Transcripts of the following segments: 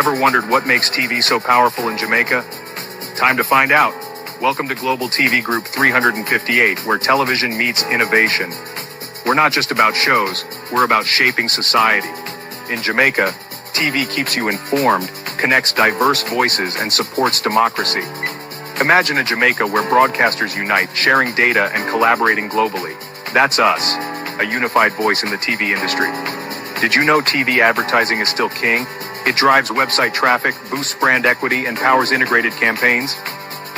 Ever wondered what makes TV so powerful in Jamaica? Time to find out. Welcome to Global TV Group 358, where television meets innovation. We're not just about shows, we're about shaping society. In Jamaica, TV keeps you informed, connects diverse voices, and supports democracy. Imagine a Jamaica where broadcasters unite, sharing data and collaborating globally. That's us, a unified voice in the TV industry. Did you know TV advertising is still king? It drives website traffic, boosts brand equity, and powers integrated campaigns.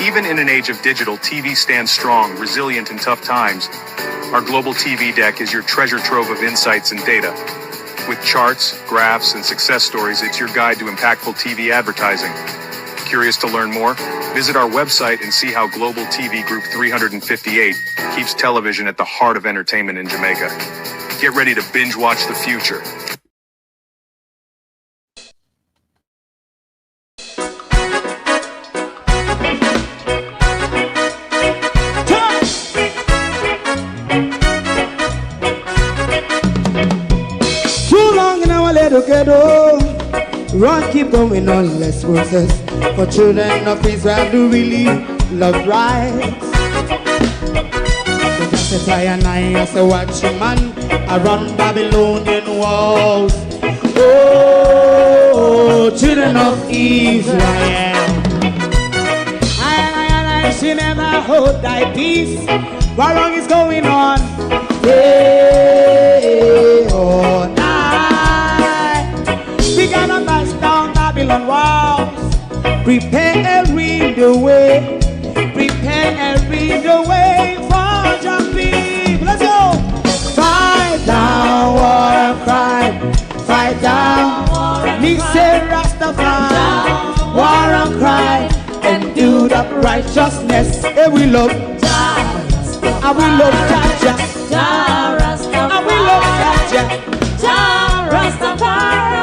Even in an age of digital, TV stands strong, resilient in tough times. Our Global TV Deck is your treasure trove of insights and data. With charts, graphs, and success stories, it's your guide to impactful TV advertising. Curious to learn more? Visit our website and see how Global TV Group 358 keeps television at the heart of entertainment in Jamaica. Get ready to binge watch the future. Run, keep going on, let's process. For children of Israel do really love rights. So just a try and I as a watching man around Babylonian walls. Oh, children of Israel, I should never hold thy peace. What wrong is going on? Hey, oh, we gotta bust down Babylon walls. Prepare and read the way. Prepare and read the way for your people. Let's go. Fight down war and crime. Fight down war and crime. Rastafari. War and crime. And do the righteousness. And we love Jah. And we love Jah. And we love Jah. Rastafari.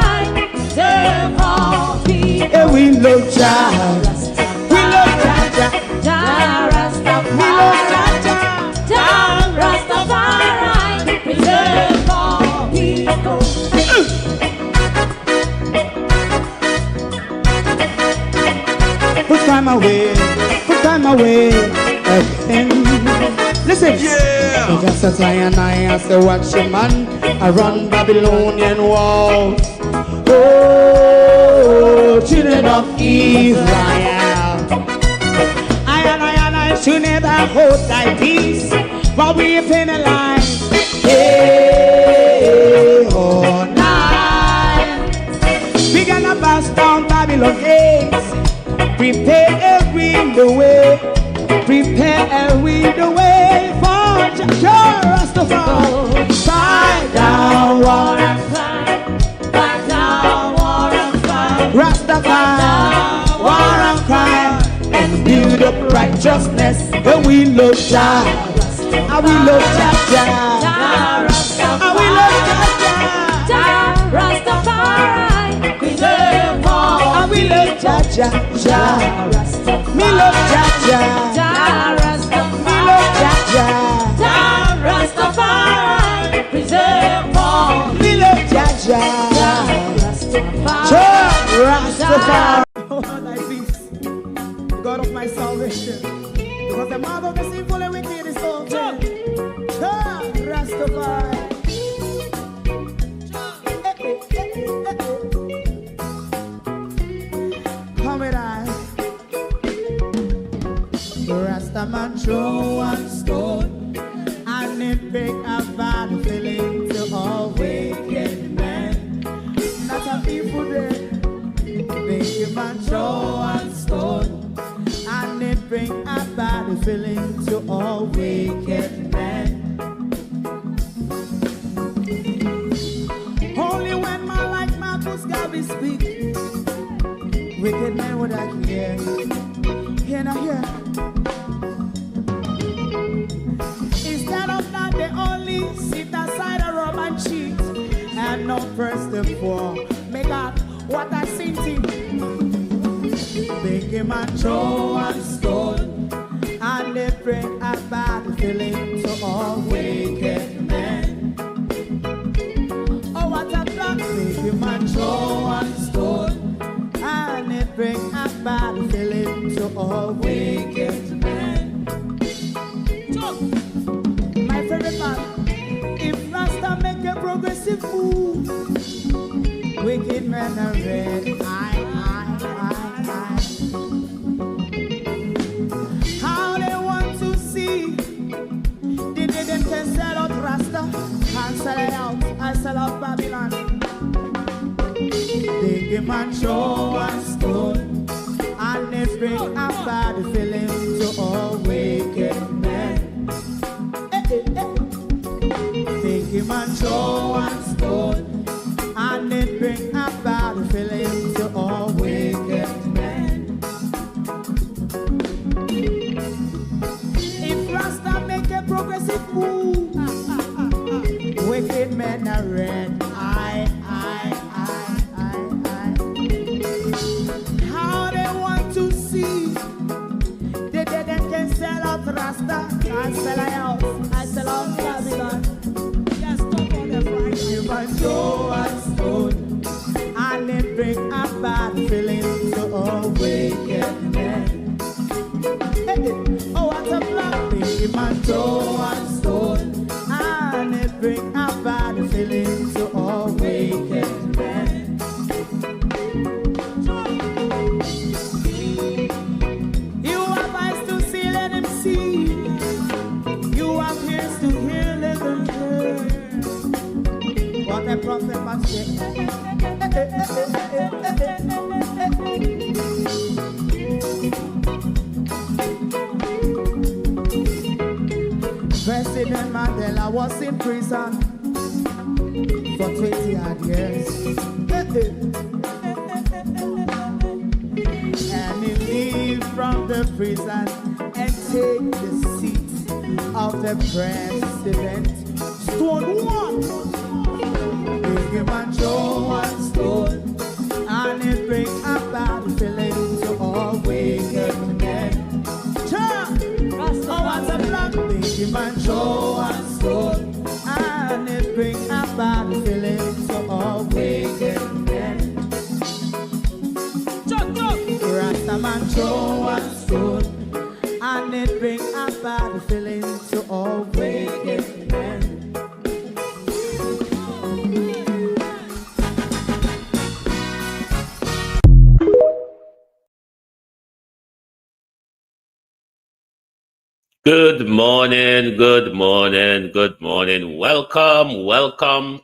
And we love Jah. We love Jah. Jah Rastafari. We love Jah. Jah Rastafari. Preserve all people. Put time away. Put time away again. Listen. Yeah. So just as I and I as a watching man around Babylonian walls. Oh, children of Israel, I should never hold thy peace, but we penalize. Hey, oh, night. We gonna bust down Babylon gates. Prepare and read the way. Prepare and read the way for Jah Rastafari. Fight down war and crime. Rastafari, war and crime, and build up righteousness. And we love Jah, and we love Jah, and we love Jah, Rastafari, preserve all. And we love Jah, me love Jah, me love Jah, Rastafari, preserve all. Me love Jah. Rastafari, oh, thy peace, God of my salvation, because the mouth of the sinful and wicked is open. Rastafari, come with I. Rastaman throw one stone, and it break a bad feeling to all wicked men. Not a people there. Make a man throw one stone, and it bring a bad feeling to all wicked men. Only when man like Marcus Garvey speak, wicked men would I hear. Hear now hear. Instead of that, they only sit aside and rub and cheat, and not first and four. Make God what I seen to make him a throw one stone, and they bring a bad feeling to all wicked men. Oh, what a plan! Make him a throw one stone, to all wicked men. My favorite part, if Rasta make a progressive move, wicked men are red. How they want to see, they didn't can sell out Rasta, can't sell it out, I sell out Babylon. They give man show and stone, and they bring a bad feeling to all wicked men. They give man show and stone, and they bring a bad feeling to all wicked men. If Rasta make a progressive move, wicked men are red. How they want to see, they can sell out Rasta. I sell out, I sell out Babylon. Yes, stop on the Friday. You might show and stone, and they bring a bad feeling to all wicked men. Oh, what a black thing, man, show and stone, and they bring a bad feeling to all wicked men. You have eyes to see, let him see. You have ears to hear, let them hear. What a prophet must say. President Mandela was in prison for 20 odd years. And he leave from the prison and take the seat of the president. Stone one, big him and show one stone, and it bring a bad feeling to all wicked men. Oh, what's a black big him and show one stone, and it bring a bad feeling to all wicked men. Rasta man show one stone, and it bring a bad feeling to all wicked men. Good morning, good morning, good morning. Welcome, welcome.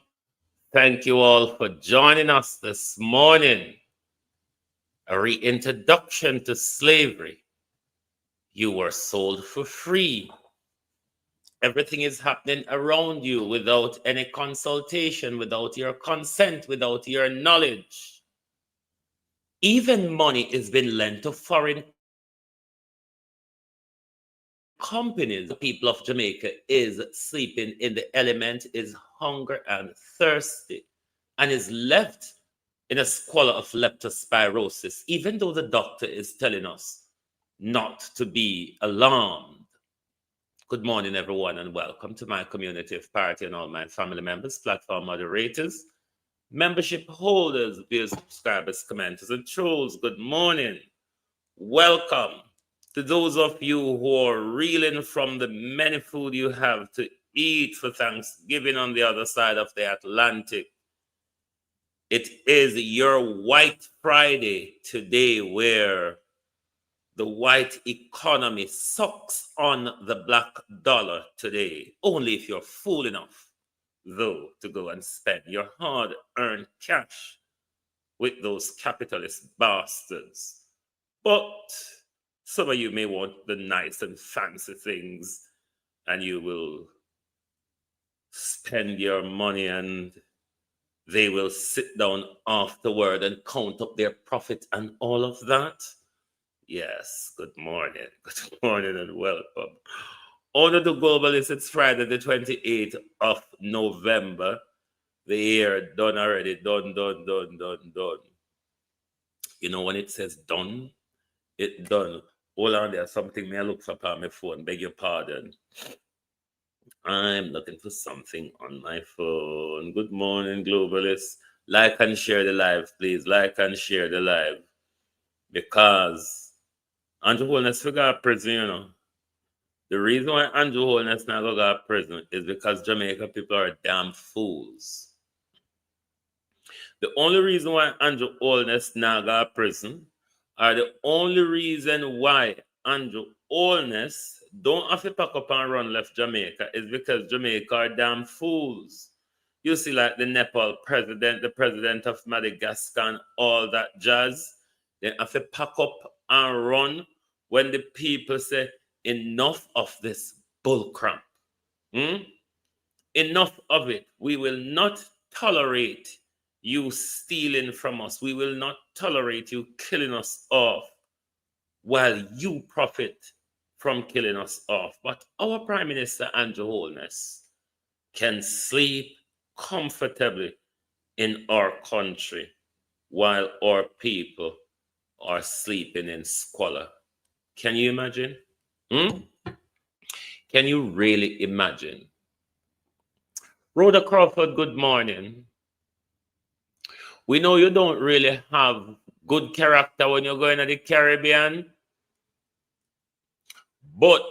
Thank you all for joining us this morning. A reintroduction to slavery. You were sold for free. Everything is happening around you without any consultation, without your consent, without your knowledge. Even money is being lent to foreign companies. The people of Jamaica is sleeping in the element, is hunger and thirsty, and is left in a squalor of leptospirosis, even though the doctor is telling us not to be alarmed. Good morning, everyone, and welcome to my community of party and all my family members, platform moderators, membership holders, viewers, subscribers, commenters, and trolls. Good morning. Welcome. To those of you who are reeling from the many food you have to eat for Thanksgiving on the other side of the Atlantic, it is your White Friday today, where the white economy sucks on the black dollar today. Only if you're fool enough, though, to go and spend your hard-earned cash with those capitalist bastards. But some of you may want the nice and fancy things, and you will spend your money, and they will sit down afterward and count up their profit and all of that. Yes, good morning. Good morning and welcome. Honor the Globalist, it's Friday the 28th of November. The year done already. Done. You know when it says done, it done. Hold on, there's something may I look up on my phone. Beg your pardon. I'm looking for something on my phone. Good morning, Globalists. Like and share the live, please. Like and share the live. Because Andrew Holness we got prison, you know. The reason why Andrew Holness not go to prison is because Jamaica people are damn fools. The only reason why Andrew Holness not go to prison, or the only reason why Andrew Holness don't have to pack up and run left Jamaica is because Jamaica are damn fools. You see, like the Nepal president, the president of Madagascar, and all that jazz, they have to pack up and run when the people say, enough of this bullcrap. Enough of it. We will not tolerate you stealing from us. We will not tolerate you killing us off while you profit from killing us off. But our Prime Minister, Andrew Holness, can sleep comfortably in our country while our people are sleeping in squalor. Can you imagine? Can you really imagine? Rhoda Crawford, good morning. We know you don't really have good character when you're going to the Caribbean. But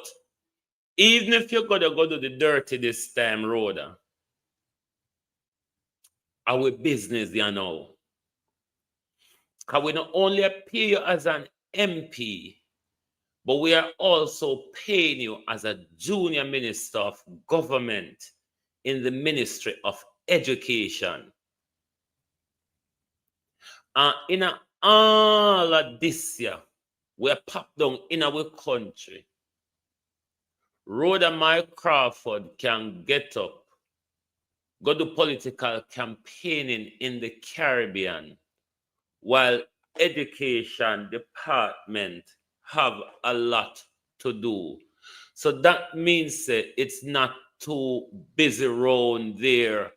even if you're going to go do the dirty this time, Rhoda, our business, you know. Because we not only pay you as an MP, but we are also paying you as a junior minister of government in the Ministry of Education. And in all of this year, we're popped down in our country. Rhoda Mike Crawford can get up, go do political campaigning in the Caribbean, while education department have a lot to do. So that means it's not too busy around there.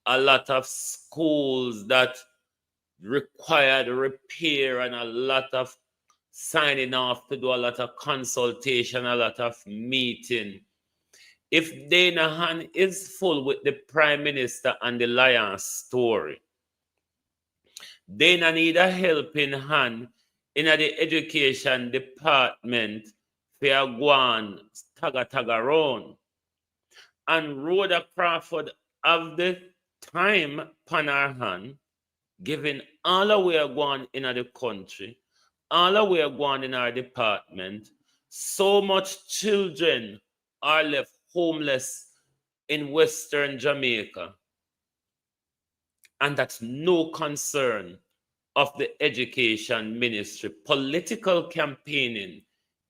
A lot of schools that required repair and a lot of signing off to do a lot of consultation, a lot of meeting. If Dana hand is full with the Prime Minister and the Lion story, Dana need a helping hand in the education department for go on taga around. And Rhoda Crawford have the time upon her hand, giving all the way going in the country, all the way going in our department. So much children are left homeless in Western Jamaica. And that's no concern of the education ministry. Political campaigning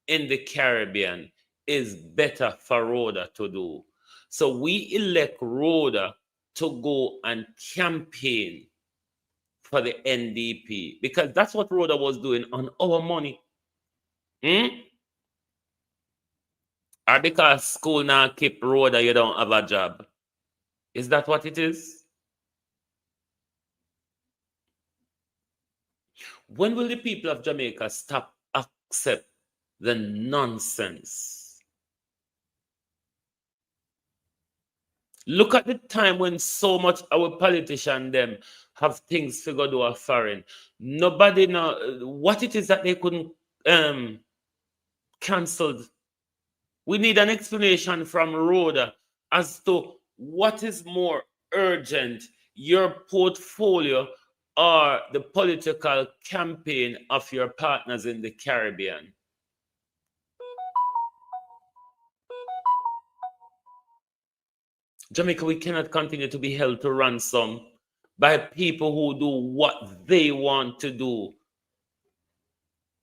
in the Caribbean is better for Rhoda to do. So we elect Rhoda to go and campaign for the NDP because that's what Rhoda was doing on our money. Or because school now keep Rhoda, you don't have a job. Is that what it is? When will the people of Jamaica stop accept the nonsense? Look at the time when so much our politicians them have things to go do a foreign. Nobody know what it is that they couldn't cancel. We need an explanation from Rhoda as to what is more urgent, your portfolio or the political campaign of your partners in the Caribbean. Jamaica, we cannot continue to be held to ransom by people who do what they want to do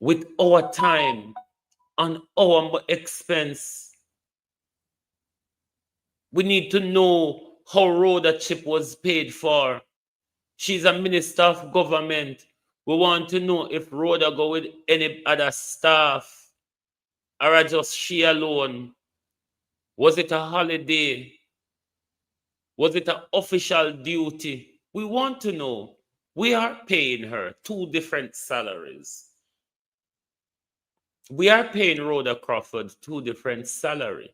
with our time on our expense. We need to know how Rhoda Chip was paid for. She's a minister of government. We want to know if Rhoda go with any other staff or just she alone. Was it a holiday? Was it an official duty? We want to know. We are paying her 2 different salaries. We are paying Rhoda Crawford 2 different salaries.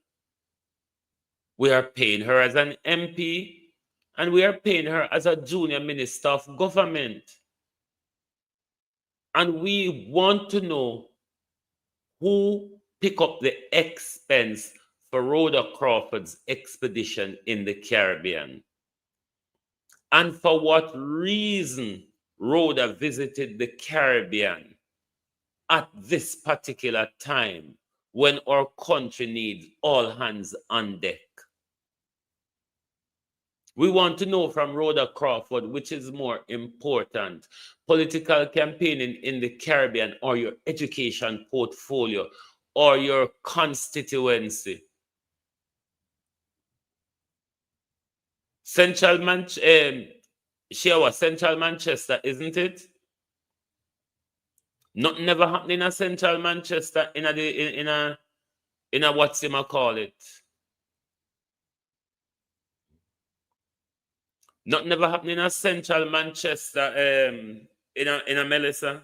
We are paying her as an MP and we are paying her as a junior minister of government. And we want to know who pick up the expense for Rhoda Crawford's expedition in the Caribbean? And for what reason Rhoda visited the Caribbean at this particular time when our country needs all hands on deck? We want to know from Rhoda Crawford which is more important, political campaigning in the Caribbean or your education portfolio or your constituency. Central Manchester, isn't it? Nothing never happening in Central Manchester in a what's him call it. Nothing never happening in Central Manchester in a Melissa.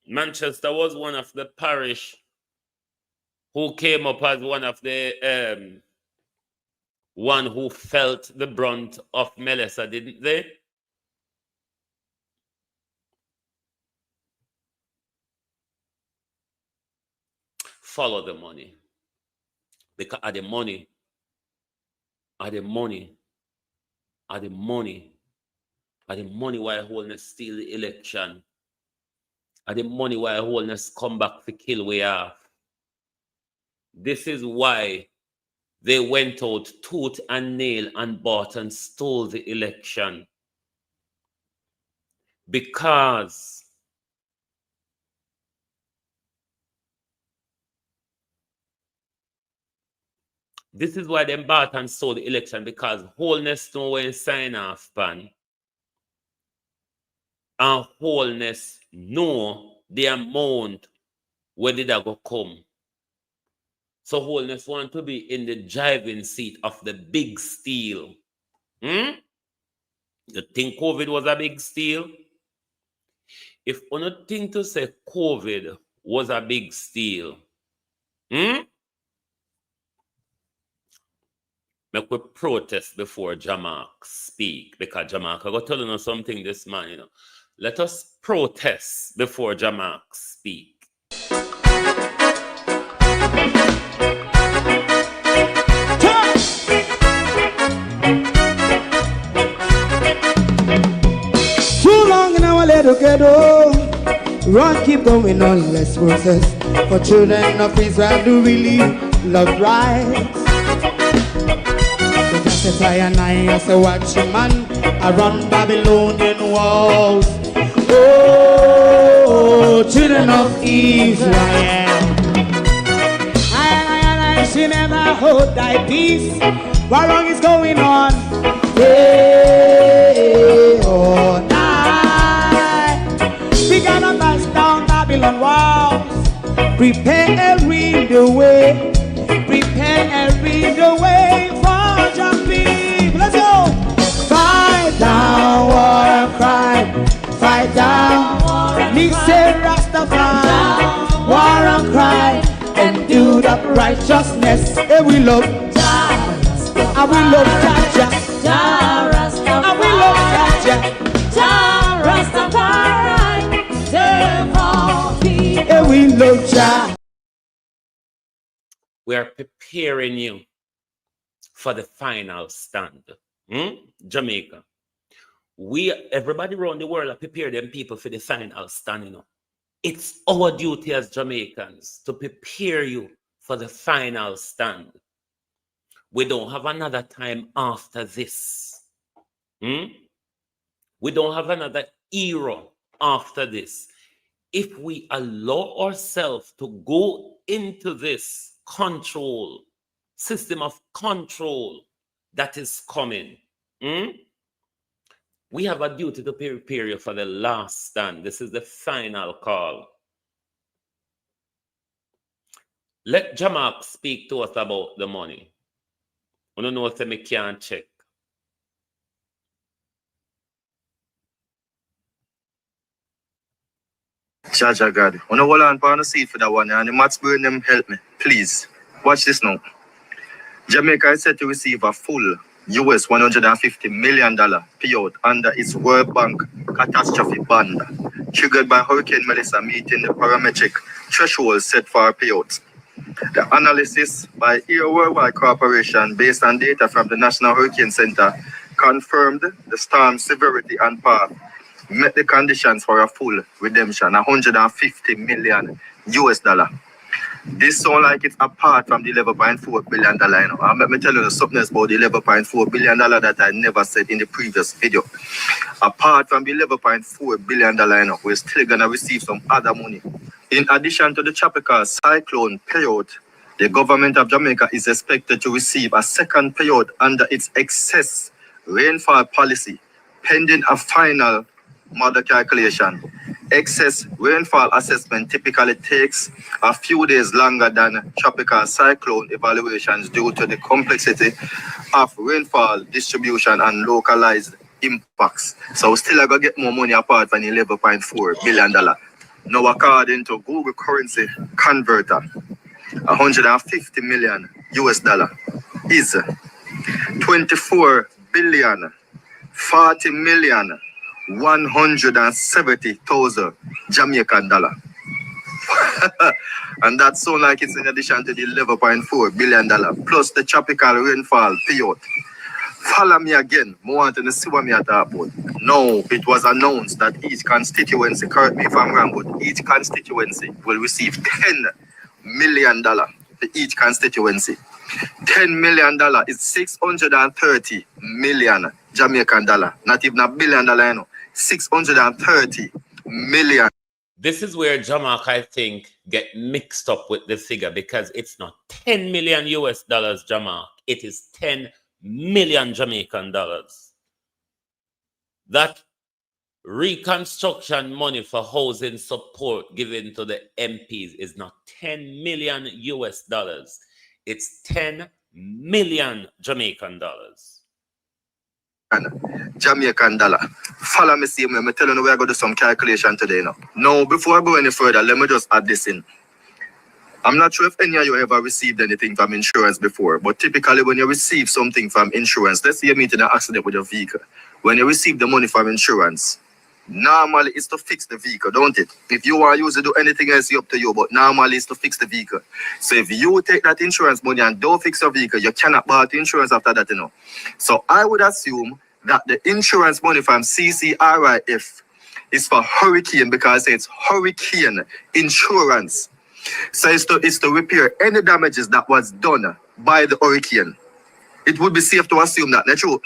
Manchester was one of the parish who came up as one of the one who felt the brunt of Melissa, didn't they? Follow the money. Because are the money why Holness steal the election? Are the money why Holness come back to kill way off? This is why they went out tooth and nail and bought and stole the election. Because this is why they bought and stole the election, because Holness know when sign off pan. And Holness know the amount where did I go come. So Holness want to be in the driving seat of the big steal. You think COVID was a big steal? If you don't think to say COVID was a big steal, make we protest before Jamak speak, because Jamak I got telling us something this man, Let us protest before Jamak speak. Too long in our little ghetto, run keep going on, let's protest for children of Israel who really love rights. So just I as a watching man, I run Babylonian walls. Oh, children of Israel, I she never hold thy peace. What wrong is going on? Day or night, we gonna bust down Babylon walls. Prepare every the way. Prepare every the way for your people. Let's go. Fight down war and crime. Fight down. Me say Rastafari. War and crime. And do that righteousness. And we love. And we love Jaja. And we love Jaja. Rastafari. And we love Jaja. We are preparing you for the final stand. Jamaica. Everybody around the world are preparing them people for the final stand, It's our duty as Jamaicans to prepare you for the final stand. We don't have another time after this. We don't have another era after this. If we allow ourselves to go into this system of control that is coming, we have a duty to prepare you for the last stand. This is the final call. Let Jamak speak to us about the money. I don't know if I can't check. Jaja God, I know hold on the seat for that one, and the Matt's burn them help me. Please, watch this now. Jamaica is set to receive a full US $150 million payout under its World Bank catastrophe bond. triggered by Hurricane Melissa meeting the parametric threshold set for payouts. The analysis by Air Worldwide Corporation based on data from the National Hurricane Center confirmed the storm's severity and path met the conditions for a full redemption, $150 million. This sounds like it's apart from the $11.4 billion. You know. Let me tell you something else about the $11.4 billion that I never said in the previous video. Apart from the $11.4 billion, you know, we're still going to receive some other money. In addition to the tropical cyclone payout, the government of Jamaica is expected to receive a second payout under its excess rainfall policy, pending a final model calculation. Excess rainfall assessment typically takes a few days longer than tropical cyclone evaluations due to the complexity of rainfall distribution and localized impacts. So still I gotta get more money apart from the $11.4 billion. Now according to Google currency converter, $150 million is 24 billion 40 million 170,000 Jamaican dollar. And that sounds like it's in addition to the $11.4 billion plus the tropical rainfall payout. Follow me again. I want to see what I talk about. No, it was announced that each constituency, correct me if I'm wrong, but each constituency will receive $10 million for each constituency. $10 million is 630 million Jamaican dollar. Not even $1 billion, you know. 630 million. This is where Jamaica, I think, get mixed up with the figure because it's not 10 million US dollars, Jamaica. It is 10 million Jamaican dollars. That reconstruction money for housing support given to the MPs is not 10 million US dollars. It's 10 million Jamaican dollars. Jamaican dollar. Follow me, see me. I'm telling you we're going to do some calculation today now. Now, before I go any further, let me just add this in. I'm not sure if any of you ever received anything from insurance before, but typically when you receive something from insurance, let's say you meet in an accident with your vehicle. When you receive the money from insurance, normally it's to fix the vehicle, don't it? If you want to use it to do anything else, it's up to you, but normally it's to fix the vehicle. So if you take that insurance money and don't fix your vehicle, you cannot buy the insurance after that, you know. So I would assume that the insurance money from CCRIF is for hurricane because it's hurricane insurance. So it's to repair any damages that was done by the hurricane. It would be safe to assume that, not true?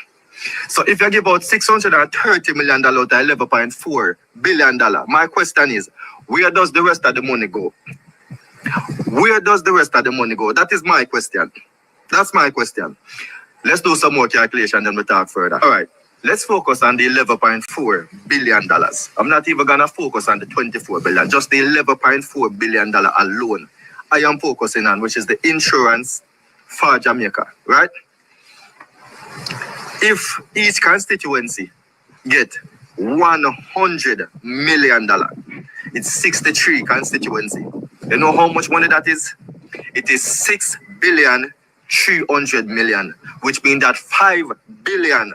So if you give out $630 million to $11.4 billion, my question is, where does the rest of the money go? Where does the rest of the money go? That is my question. That's my question. Let's do some more calculation, then we'll talk further. All right, let's focus on the $11.4 billion. I'm not even going to focus on the $24 billion, just the $11.4 billion alone. I am focusing on, which is the insurance for Jamaica, right? If each constituency get $100 million, it's 63 constituency. You know how much money that is? It is $6.3 billion, which means that $5.1 billion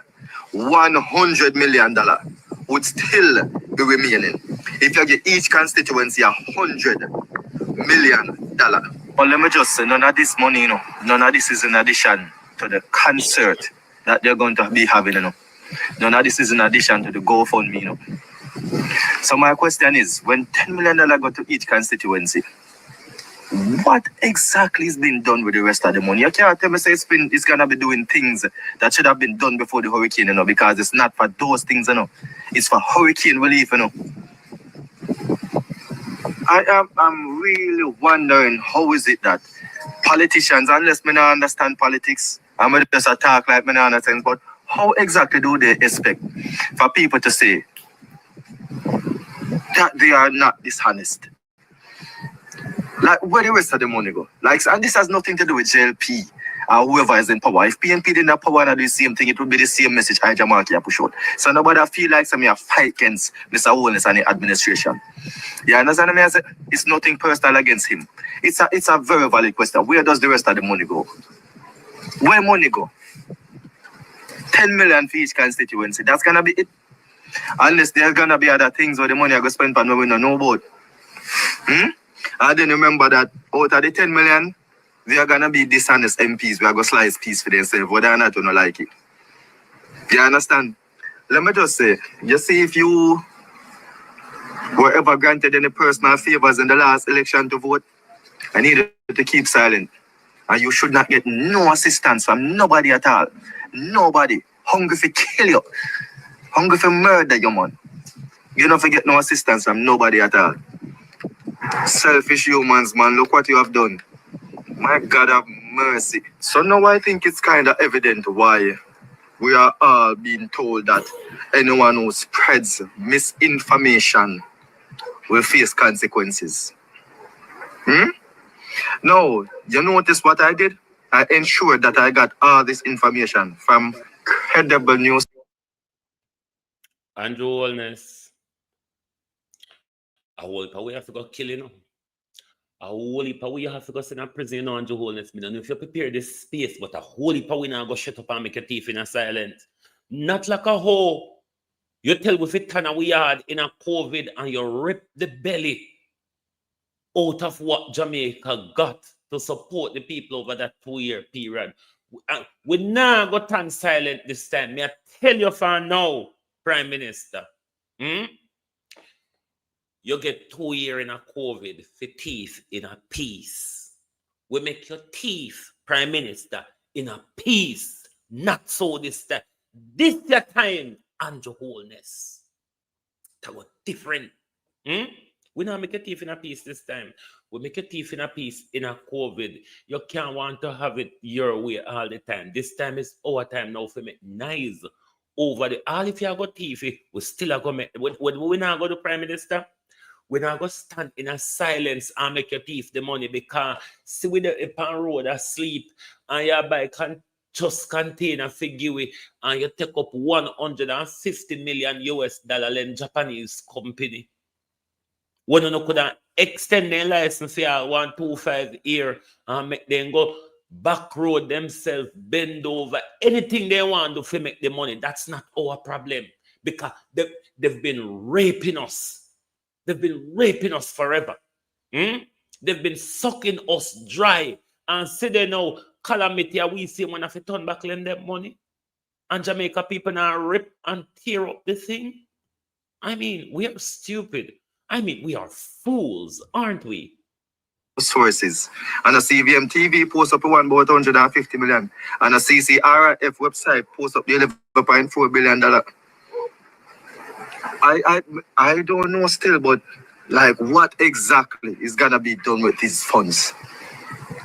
would still be remaining. If you get each constituency $100 million. But let me just say, none of this money, you know, none of this is in addition to the concert that they're going to be having, you know. None of this is in addition to the GoFundMe, you know. So my question is, when $10 million go to each constituency, what exactly is being done with the rest of the money? You can't tell me say it's gonna be doing things that should have been done before the hurricane, you know, because it's not for those things, you know. It's for hurricane relief, you know. I'm really wondering how is it that politicians, unless me not understand politics, I'm just a talk like me not understand, but how exactly do they expect for people to say that they are not dishonest? Like, where the rest of the money go? Like, and this has nothing to do with JLP or whoever is in power. If PNP didn't have power and do the same thing, it would be the same message I Jamaica push out. So nobody feel like some fight against Mr. Holness and the administration. You understand me? I say, it's nothing personal against him. It's a very valid question. Where does the rest of the money go? Where money go? 10 million for each constituency. That's gonna be it. Unless there's gonna be other things where the money I go spend on we don't know about. And then remember that out of the 10 million, there are gonna be dishonest MPs. We are gonna slice piece for themselves, whether or not you don't like it. You understand? Let me just say, you see, if you were ever granted any personal favors in the last election to vote, I need you to keep silent. And you should not get no assistance from nobody at all. Nobody. Hungry for kill you. Hungry for murder you, man. You don't forget no assistance from nobody at all. Selfish humans, man. Look what you have done. My God have mercy. So now I think it's kind of evident why we are all being told that anyone who spreads misinformation will face consequences. Now, you notice what I did? I ensured that I got all this information from credible news. Andrew Holness. A whole heap we have to go kill, you know. A whole heap we have to go send a prison, you know, Andrew Holness. I don't know if you prepare this space, but a whole heap we now go shut up and make your teeth in a silent. Not like a hoe. You tell with it turn we hard in a COVID and you rip the belly out of what Jamaica got to support the people over that 2-year period. We now go turn silent this time. May I tell you for now, Prime Minister. You get 2 years in a COVID for teeth in a peace. We make your teeth, Prime Minister, in a peace. Not so this time. This your time, Andrew Holness. That was different. We not make your teeth in a piece this time. We make your teeth in a piece in a COVID. You can't want to have it your way all the time. This time is our time now for make nice over the all. If you got teeth, we still are going to make. When we now go to Prime Minister, we now go stand in a silence and make your teeth the money because see with the upon road asleep and your bike can just contain a figure and you take up 150 million US dollar in Japanese company. When you could extend their license for 125 year and make them go back road themselves, bend over, anything they want to make the money. That's not our problem because they've been raping us. They've been raping us forever. They've been sucking us dry. And see they know calamity we see when I turn back lend them money. And Jamaica people now rip and tear up the thing. I mean, we are stupid. I mean, we are fools, aren't we? Sources. And a CVM TV posts up one about 150 million. And a CCRF website posts up the $11.4 billion. I don't know still, but like what exactly is gonna be done with these funds?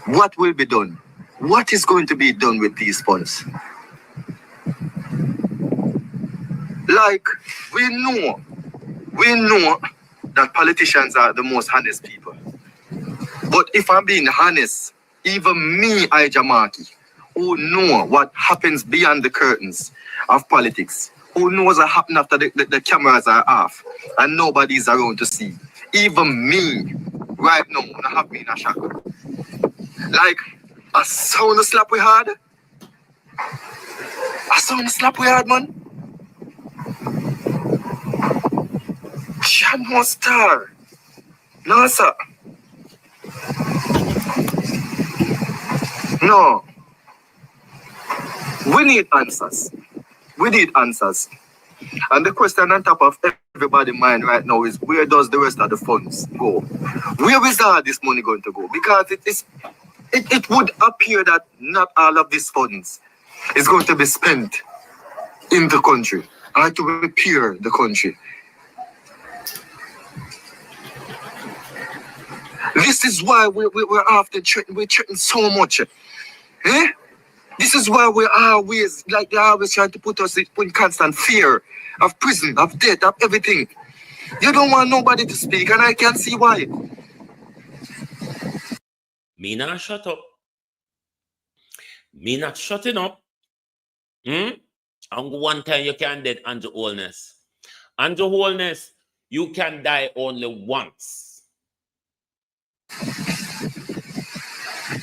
What will be done? What is going to be done with these funds? Like we know that politicians are the most honest people. But if I'm being honest, even me, Jamaki, who know what happens beyond the curtains of politics, who knows what happens after the cameras are off and nobody's around to see, even me, right now, I have me in a shock. Like, a sound of slap we had? A sound of slap we had, man? Sean Star. No, sir. No. We need answers. We need answers. And the question on top of everybody's mind right now is, where does the rest of the funds go? Where is all this money going to go? Because it would appear that not all of these funds is going to be spent in the country or to repair the country. This is why we're after we're threatened so much. This is why we're always, like they're always trying to put us in constant fear of prison, of death, of everything. You don't want nobody to speak, and I can see why. Me not shut up. Me not shutting up. And one time you can dead Andrew Holness. Andrew Holness, you can die only once.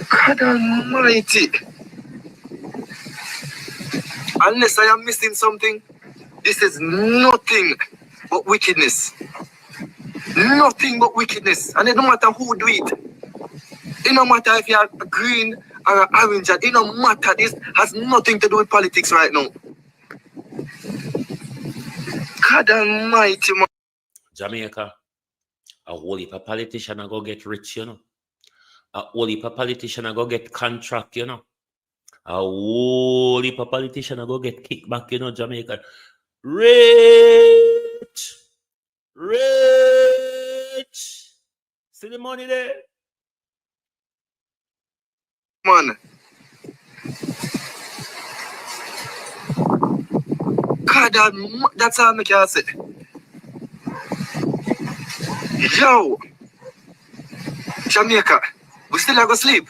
God Almighty. Unless I am missing something, This is nothing but wickedness. Nothing but wickedness. And it don't matter who do it. It don't matter if you are green or orange. It don't matter. This has nothing to do with politics right now. God almighty, man. Jamaica, a whole heap of politician a go get rich, you know. A whole heap of politician a go get contract, you know. A whole heap of politician a go get kickback, you know, Jamaica. Rich! Rich! See the money there? Man. God, that's all I can say. Yo! Jamaica, we still are going to sleep.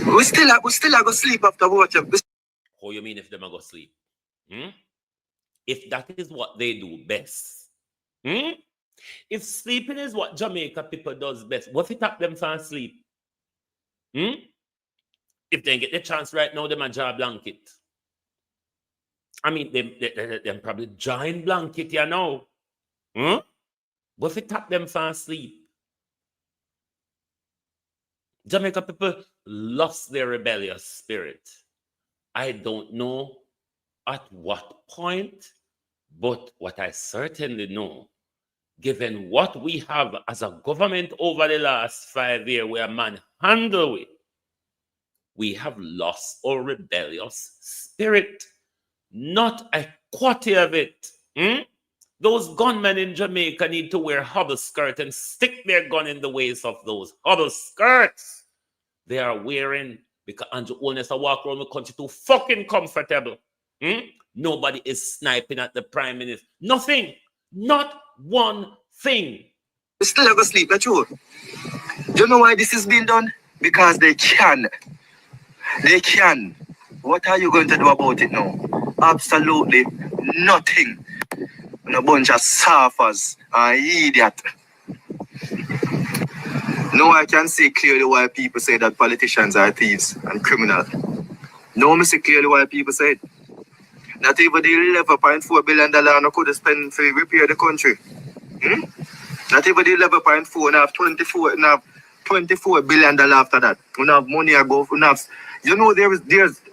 We still are going to sleep after water. How you mean if them are going to sleep? If that is what they do best. If sleeping is what Jamaica people does best, what if it tap them from sleep? If they get the chance right now, them a draw blanket. I mean, them probably drawing blanket, you know. What if it tap them from sleep? Jamaica people lost their rebellious spirit. I don't know at what point, but what I certainly know, given what we have as a government over the last 5 years, where man handle it, we have lost our rebellious spirit. Not a quarter of it. Those gunmen in Jamaica need to wear hobble skirt and stick their gun in the waist of those hobble skirts they are wearing, because Andrew Holness walk around the country too fucking comfortable. Nobody is sniping at the prime minister. Nothing. Not one thing. They still are going to sleep, that's true. Do you know why this is being done? Because they can. They can. What are you going to do about it now? Absolutely nothing. A bunch of suffers and idiot. Now I can see clearly why people say that politicians are thieves and criminals. Now I see clearly why people say it. Not even the $11.4 billion could have spent to repair the country. Not even the 11.4 and have 24 billion dollars after that. We have money ago. You know, there's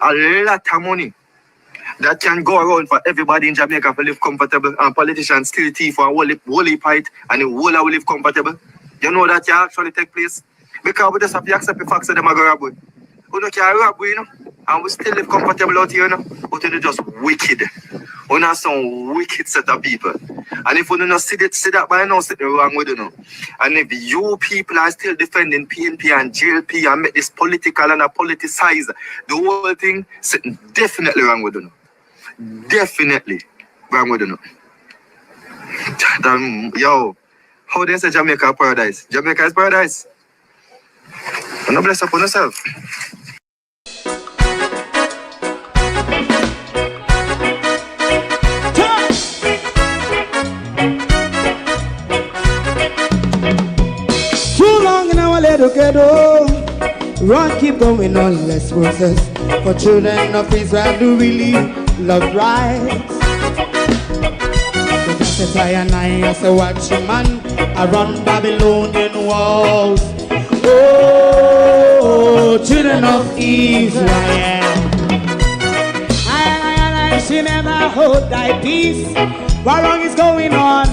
a lot of money that can go around for everybody in Jamaica to live comfortable, and politicians still thief for a whole height and the whole will live comfortable. You know that can actually take place? Because we just have to accept the facts that them are going to rob we. We don't care rob we, you know, and we still live comfortable out here, you know. But they're just wicked. We are some wicked set of people. And if we don't see that by now, something wrong with you know. And if you people are still defending PNP and GLP and make this political and politicize the whole thing, something definitely wrong with you. Definitely wrong with you. Yo, how they say Jamaica paradise? Jamaica is paradise. And bless upon yourself. Too long in our little ghetto, run keep going on less process. For children of Israel do really love rights. So just as I and I as a watching man, I run Babylonian walls. Oh, children of Israel, I she never hold thy peace. What wrong is going on?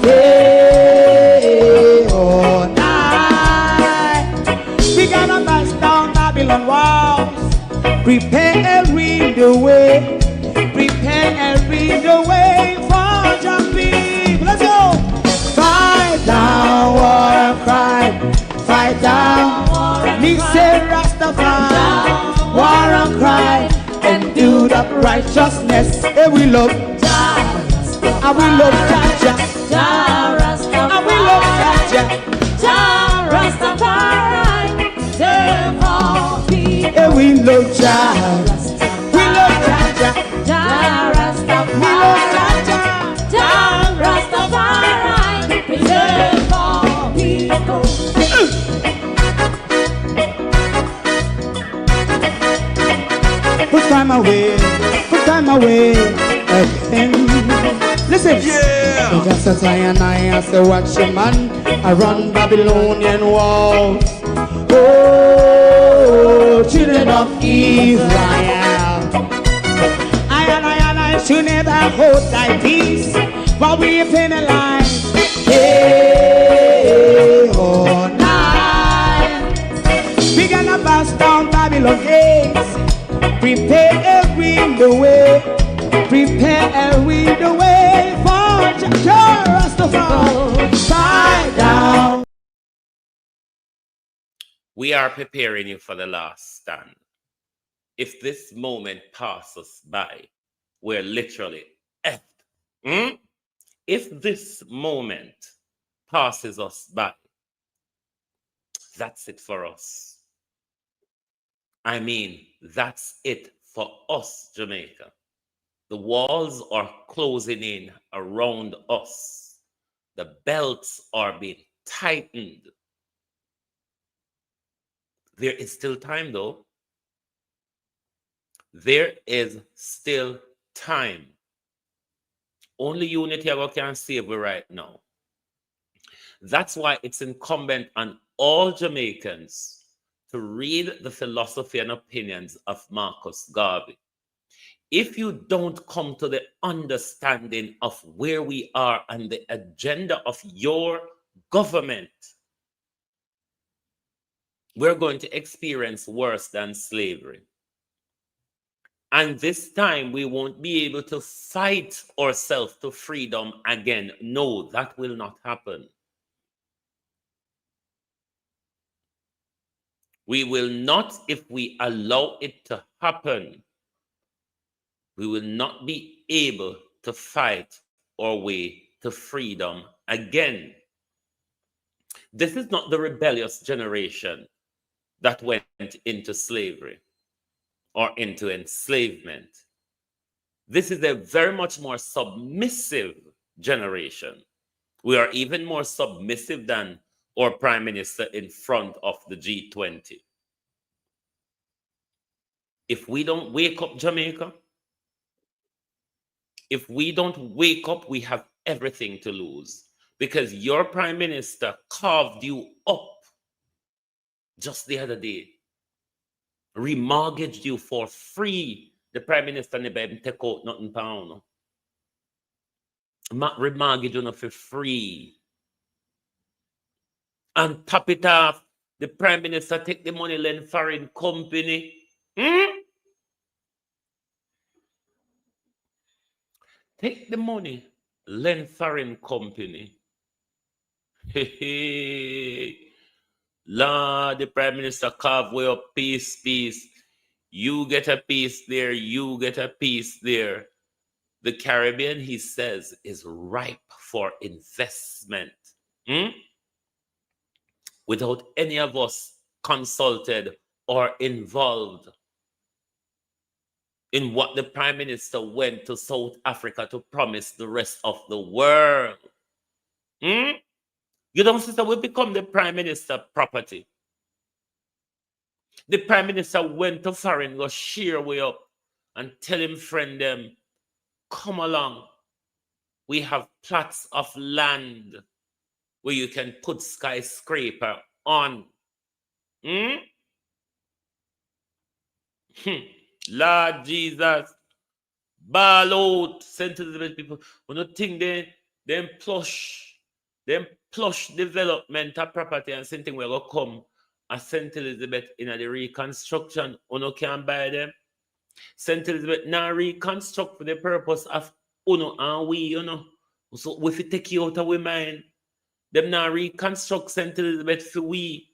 Day or night, we gonna bust down Babylon walls. Prepare every the way. Prepare every the way for your people. Let's go. Fight down, war and cry. Fight down, me say Rastafari. War and cry and do that righteousness. And we love Jah, and we love Jah, and we love Jah, Rastafari. And we love Jah, we love Jah, we love Jah, Rastafari. Preserve all people. Put time away, again. Yeah. Just as I and I say, watch your man, I run Babylonian walls. Oh, children of Israel, I should never hold thy peace while we penalize. Hey, oh, night. We gonna bust down Babylon gates. Prepare the way. Prepare the way for Rastafari. Side down. We are preparing you for the last stand. If this moment passes by, we're literally effed. If this moment passes us by, that's it for us. I mean, that's it for us, Jamaica. The walls are closing in around us. The belts are being tightened. There is still time, though. There is still time. Only unity can save we right now. That's why it's incumbent on all Jamaicans to read the philosophy and opinions of Marcus Garvey. If you don't come to the understanding of where we are and the agenda of your government, we're going to experience worse than slavery. And this time we won't be able to fight ourselves to freedom again. No, that will not happen. We will not, if we allow it to happen, we will not be able to fight our way to freedom again. This is not the rebellious generation that went into slavery or into enslavement. This is a very much more submissive generation. We are even more submissive than our prime minister in front of the G20. If we don't wake up, Jamaica, if we don't wake up, we have everything to lose, because your prime minister carved you up just the other day, remortgaged you for free. The prime minister never even take out nothing pound. Remortgage you for free. And top it off, the prime minister take the money, lend foreign company. Take the money, lend foreign company. Lord, the prime minister carve way up piece. You get a piece there, you get a piece there. The Caribbean, he says, is ripe for investment. Without any of us consulted or involved in what the prime minister went to South Africa to promise the rest of the world. You don't see that we become the prime minister property. The prime minister went to foreign, go sheer way up and tell him friend them, come along. We have plots of land where you can put skyscraper on. Lord Jesus, ball out, St. Elizabeth people. We don't think them plush development of property and something will go come as St. Elizabeth in the reconstruction. Uno can buy them. St. Elizabeth now reconstruct for the purpose of Uno and we, you know. So if we take you out of our mind, them now reconstruct St. Elizabeth for we.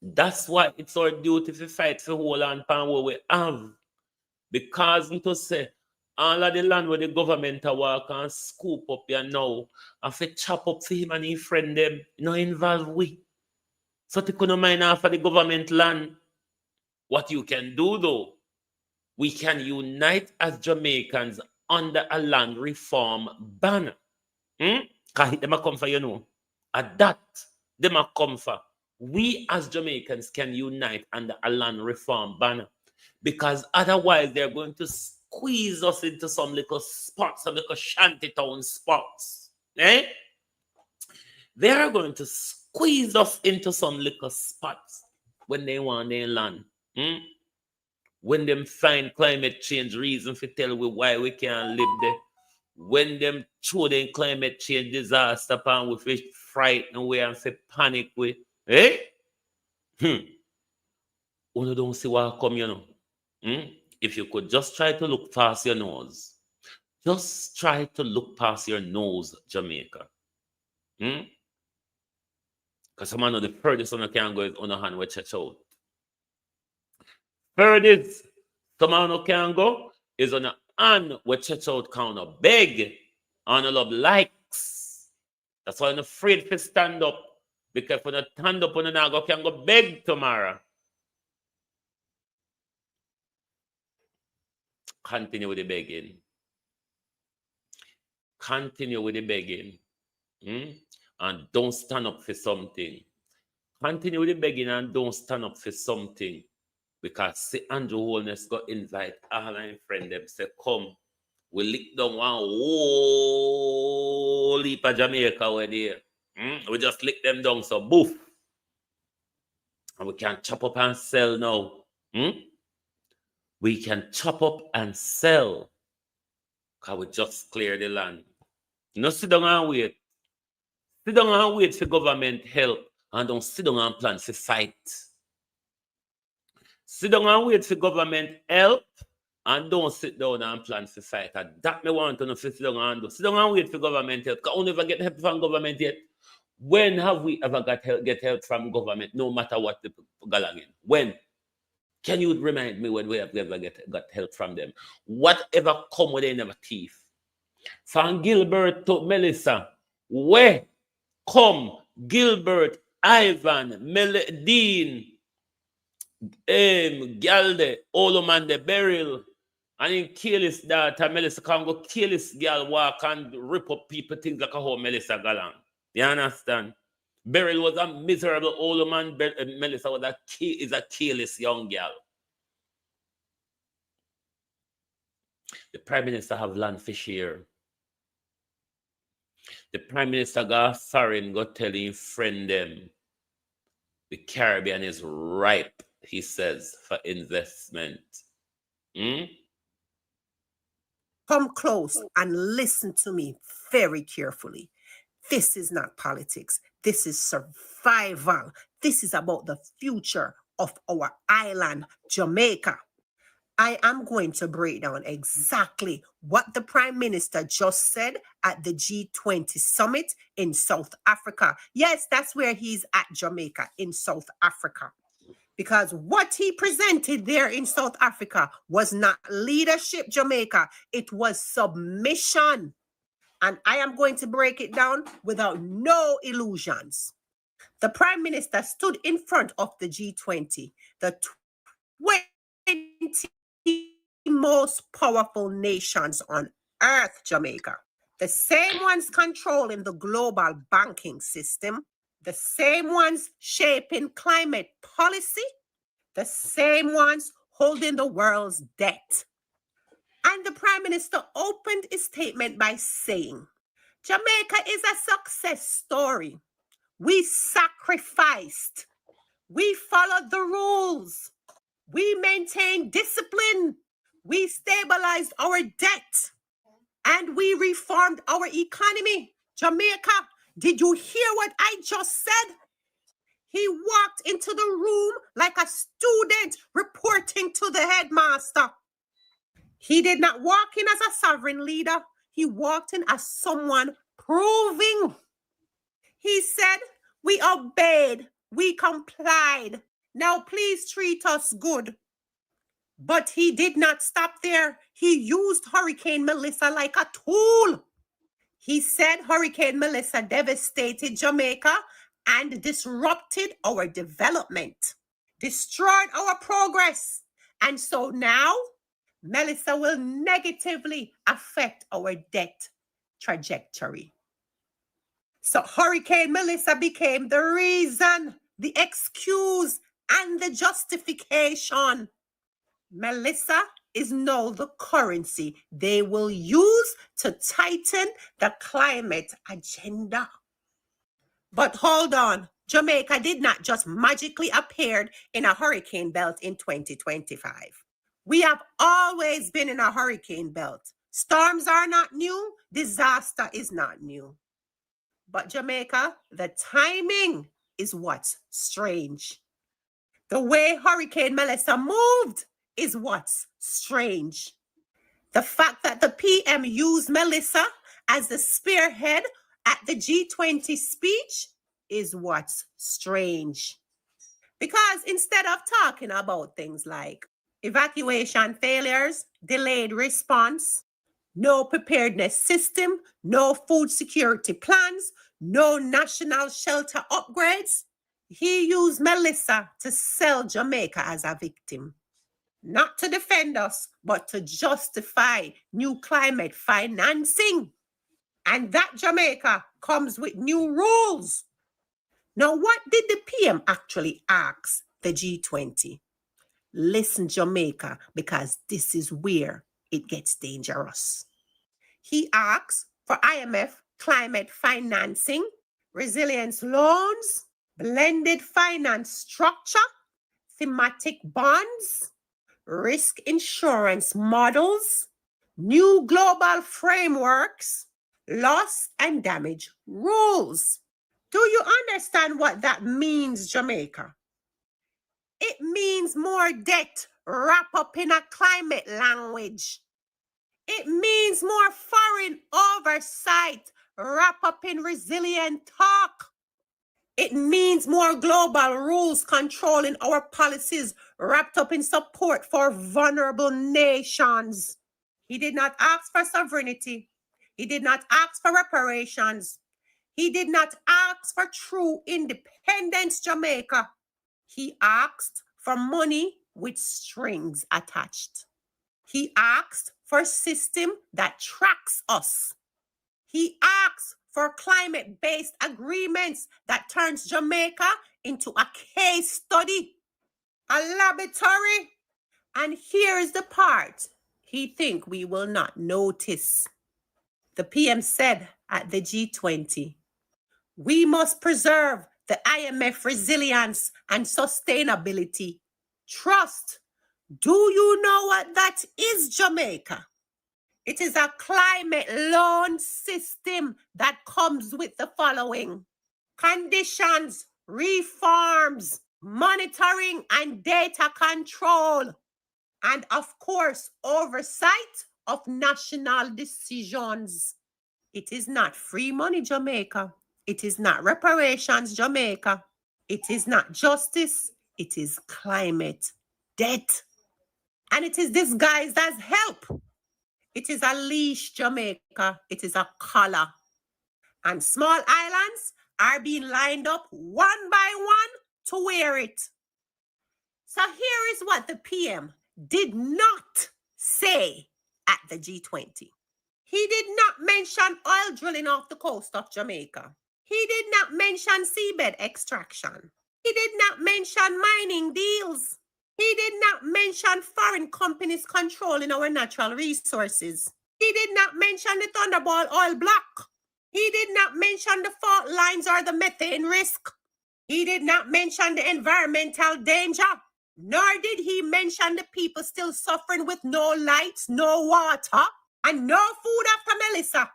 That's why it's our duty to fight for whole and pan what we have. Because to say all of the land where the government are walk and scoop up here now and for chop up for him and his friend them, no involve we. So to couldn't mind after the government land. What you can do though, we can unite as Jamaicans under a land reform banner. Because them a come for, you know. At that, them a come for. We as Jamaicans can unite under a land reform banner. Because otherwise they're going to squeeze us into some little spots, some little shantytown spots. Eh? They are going to squeeze us into some little spots when they want their land. When them find climate change reason for tell we why we can't live there. When them throw them climate change disaster upon we fish frightened away and say panic we. Eh? You don't see what come, you know. If you could just try to look past your nose. Just try to look past your nose, Jamaica. Because someone of the furthest one can go is on a hand with church out. Furthest someone who can go is on a hand with church out counter. Beg on a love likes. That's why I'm afraid to stand up. Because when you stand up on the nago can go beg tomorrow. Continue with the begging. Continue with the begging. And don't stand up for something. Continue with the begging and don't stand up for something. Because see Andrew Holness got invite all our friends them say, come, we lick down one whole heap of Jamaica over there. We just lick them down, so boof. And we can chop up and sell now. We can chop up and sell. Because we just clear the land. No sit down and wait. Sit down and wait for government help. And don't sit down and plan for fight. Sit down and wait for government help. And don't sit down and plan for fight. And that me want to know if sit down and do. Sit down and wait for government help. Because we never get help from government yet. When have we ever get help from government? No matter what the galangin. When? Can you remind me when we have ever got help from them? Whatever come with they never thief. From Gilbert to Melissa, where come Gilbert, Ivan, Dean, Galde, Olomande, Beryl, and in kill his daughter, Melissa can go kill his girl, walk and rip up people, things like how Melissa galang. You understand? Beryl was a miserable old man. Melissa was a careless young girl. The Prime Minister have land fish here. The Prime Minister got foreign, got telling friend them the Caribbean is ripe, he says, for investment. Come close and listen to me very carefully. This is not politics. This is survival. This is about the future of our island, Jamaica. I am going to break down exactly what the Prime Minister just said at the G20 summit in South Africa. Yes, that's where he's at, Jamaica, in South Africa. Because what he presented there in South Africa was not leadership, Jamaica. It was submission. And I am going to break it down without no illusions. The Prime Minister stood in front of the G20, the 20 most powerful nations on earth, Jamaica. The same ones controlling the global banking system, the same ones shaping climate policy, the same ones holding the world's debt. And the Prime Minister opened his statement by saying, Jamaica is a success story. We sacrificed. We followed the rules. We maintained discipline. We stabilized our debt. And we reformed our economy. Jamaica, did you hear what I just said? He walked into the room like a student reporting to the headmaster. He did not walk in as a sovereign leader. He walked in as someone proving. He said, we obeyed, we complied. Now please treat us good. But he did not stop there. He used Hurricane Melissa like a tool. He said Hurricane Melissa devastated Jamaica and disrupted our development, destroyed our progress. And so now, Melissa will negatively affect our debt trajectory. So Hurricane Melissa became the reason, the excuse, and the justification. Melissa is now the currency they will use to tighten the climate agenda. But hold on, Jamaica did not just magically appear in a hurricane belt in 2025. We have always been in a hurricane belt. Storms are not new, disaster is not new. But Jamaica, the timing is what's strange. The way Hurricane Melissa moved is what's strange. The fact that the PM used Melissa as the spearhead at the G20 speech is what's strange. Because instead of talking about things like evacuation failures, delayed response, no preparedness system, no food security plans, no national shelter upgrades, he used Melissa to sell Jamaica as a victim. Not to defend us, but to justify new climate financing. And that Jamaica comes with new rules. Now, what did the PM actually ask the G20? Listen, Jamaica, because this is where it gets dangerous. He asks for IMF climate financing, resilience loans, blended finance structure, thematic bonds, risk insurance models, new global frameworks, loss and damage rules. Do you understand what that means, Jamaica? It means more debt wrapped up in a climate language. It means more foreign oversight wrapped up in resilient talk. It means more global rules controlling our policies wrapped up in support for vulnerable nations. He did not ask for sovereignty. He did not ask for reparations. He did not ask for true independence, Jamaica. He asked for money with strings attached. He asked for a system that tracks us. He asks for climate-based agreements that turns Jamaica into a case study, a laboratory. And here is the part he thinks we will not notice. The PM said at the G20, we must preserve the IMF resilience and sustainability. Trust. Do you know what that is, Jamaica? It is a climate loan system that comes with the following: conditions, reforms, monitoring and data control, and of course, oversight of national decisions. It is not free money, Jamaica. It is not reparations, Jamaica. It is not justice. It is climate debt. And it is disguised as help. It is a leash, Jamaica. It is a collar. And small islands are being lined up one by one to wear it. So here is what the PM did not say at the G20. He did not mention oil drilling off the coast of Jamaica. He did not mention seabed extraction. He did not mention mining deals. He did not mention foreign companies controlling our natural resources. He did not mention the Thunderball oil block. He did not mention the fault lines or the methane risk. He did not mention the environmental danger. Nor did he mention the people still suffering with no lights, no water, and no food after Melissa.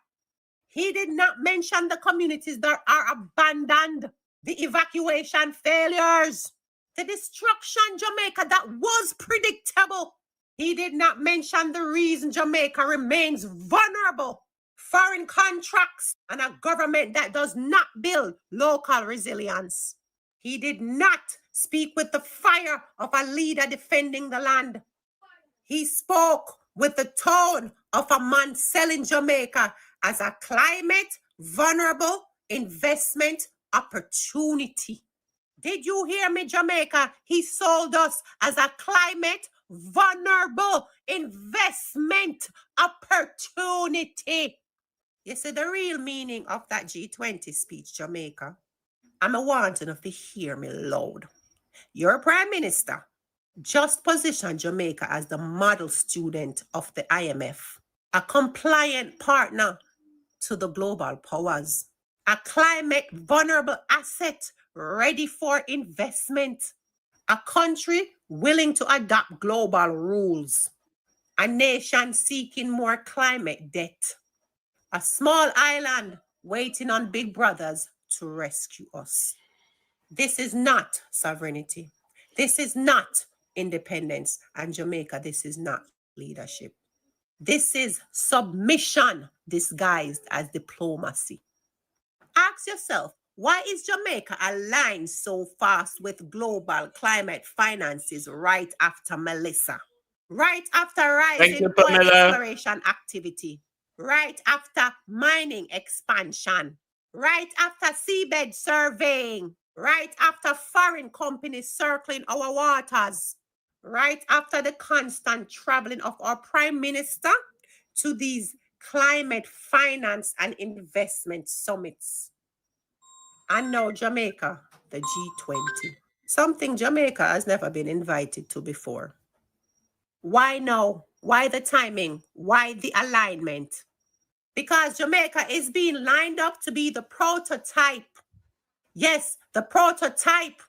He did not mention the communities that are abandoned, the evacuation failures, the destruction, Jamaica, that was predictable. He did not mention the reason Jamaica remains vulnerable: foreign contracts and a government that does not build local resilience. He did not speak with the fire of a leader defending the land. He spoke with the tone of a man selling Jamaica as a climate vulnerable investment opportunity. Did you hear me, Jamaica? He sold us as a climate vulnerable investment opportunity. You see the real meaning of that G20 speech, Jamaica? I'm a wanting if you hear me loud. Your prime minister just position Jamaica as the model student of the IMF, a compliant partner to the global powers, a climate vulnerable asset ready for investment, a country willing to adopt global rules, a nation seeking more climate debt, a small island waiting on big brothers to rescue us. This is not sovereignty. This is not independence. And Jamaica, this is not leadership. This is submission disguised as diplomacy. Ask yourself, why is Jamaica aligned so fast with global climate finances right after Melissa? Right after rising oil exploration activity? Right after mining expansion? Right after seabed surveying? Right after foreign companies circling our waters? Right after the constant traveling of our Prime Minister to these climate finance and investment summits? And now Jamaica, the G20. Something Jamaica has never been invited to before. Why now? Why the timing? Why the alignment? Because Jamaica is being lined up to be the prototype. Yes, the prototype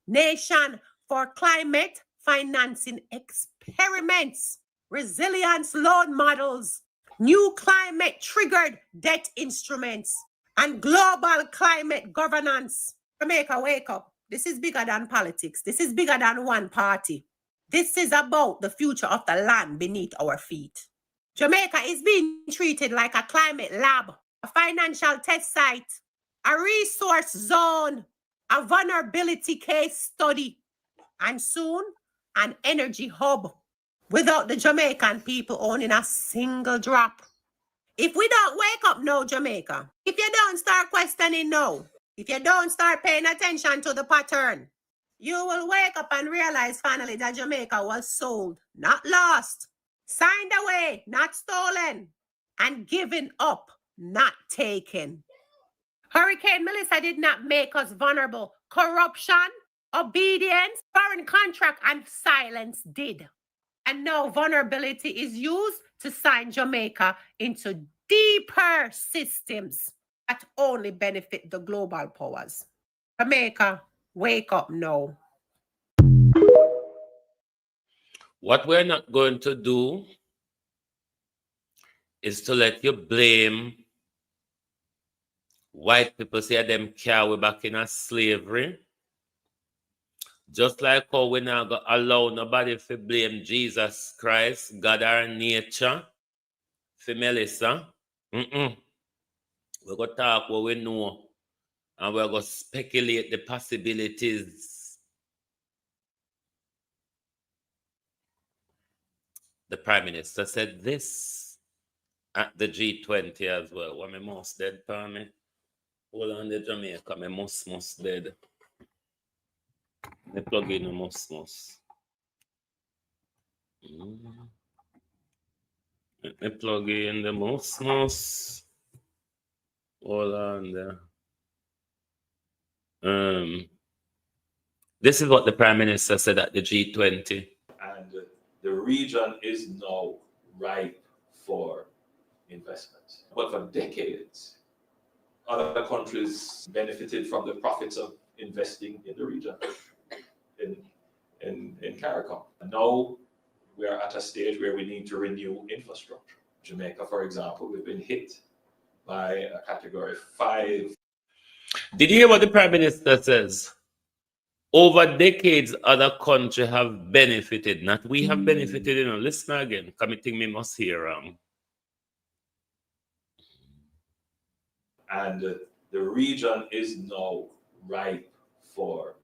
nation for climate financing experiments, resilience loan models, new climate triggered debt instruments, and global climate governance. Jamaica, wake up. This is bigger than politics. This is bigger than one party. This is about the future of the land beneath our feet. Jamaica is being treated like a climate lab, a financial test site, a resource zone, a vulnerability case study, and soon an energy hub without the Jamaican people owning a single drop. If we don't wake up now, Jamaica, if you don't start questioning now, if you don't start paying attention to the pattern, you will wake up and realize finally that Jamaica was sold, not lost, signed away, not stolen, and given up, not taken. Hurricane Melissa did not make us vulnerable. Corruption, obedience, foreign contract, and silence did. And now vulnerability is used to sign Jamaica into deeper systems that only benefit the global powers. Jamaica, wake up now. What we're not going to do is to let you blame white people, say them carry back in a slavery. Just like how we not going to allow nobody to blame Jesus Christ, God or nature, for Melissa. We're going to talk what we know, and we're going to speculate the possibilities. The Prime Minister said this at the G20 as well. When my mouse dead for me. Hold on the Jamaica, my mouse dead. Me plug in the mouse. Let me plug in the mouse. Hold on there. This is what the Prime Minister said at the G20. And the region is now ripe for investment. But for decades, other countries benefited from the profits of investing in the region, in CARICOM. Now we are at a stage where we need to renew infrastructure. Jamaica, for example, we've been hit by a Category 5. Did you hear what the Prime Minister says? Over decades, other countries have benefited. Not we have benefited. You know, listen again. Committing me must hear. And the region is now ripe for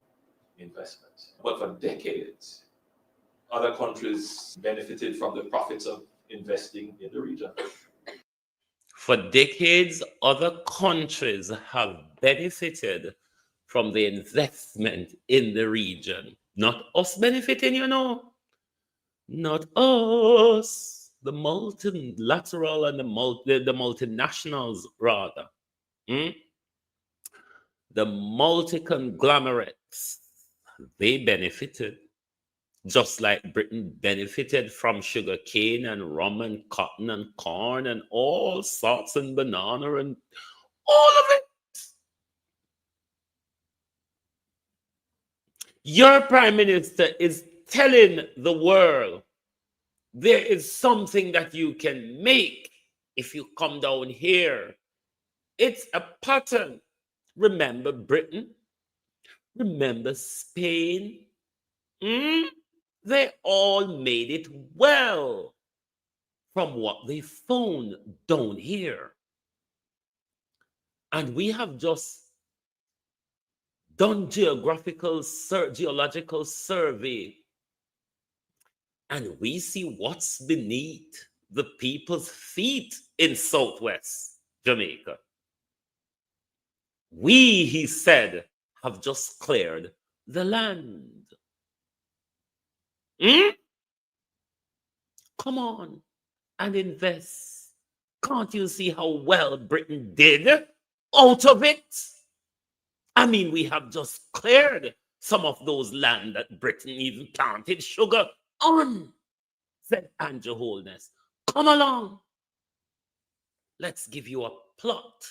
investment. But for decades, other countries benefited from the profits of investing in the region. For decades, other countries have benefited from the investment in the region. Not us benefiting, you know. Not us. The multilateral and the multinationals, rather. The multi-conglomerates, they benefited. just like Britain benefited from sugar cane and rum and cotton and corn and all sorts and banana and all of it. Your prime minister is telling the world there is something that you can make if you come down here. It's a pattern. Remember Britain? Remember Spain? They all made it well from what they found down here. And we have just done geological survey, and we see what's beneath the people's feet in Southwest Jamaica. We, he said, have just cleared the land. Come on and invest. Can't you see how well Britain did out of it? I mean, we have just cleared some of those land that Britain even planted sugar on, said Andrew Holness. Come along. Let's give you a plot.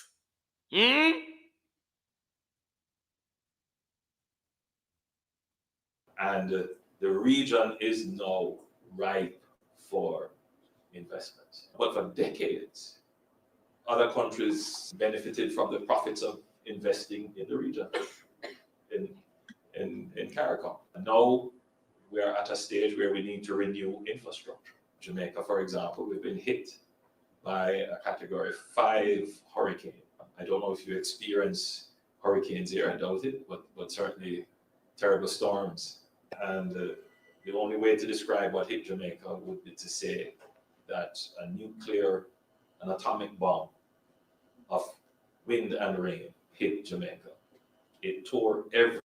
And the region is now ripe for investment. But for decades, other countries benefited from the profits of investing in the region, in CARICOM. And now we are at a stage where we need to renew infrastructure. Jamaica, for example, we've been hit by a Category 5 hurricane. I don't know if you experience hurricanes here, I doubt it, but certainly terrible storms. And the only way to describe what hit Jamaica would be to say that an atomic bomb of wind and rain hit Jamaica. It tore every.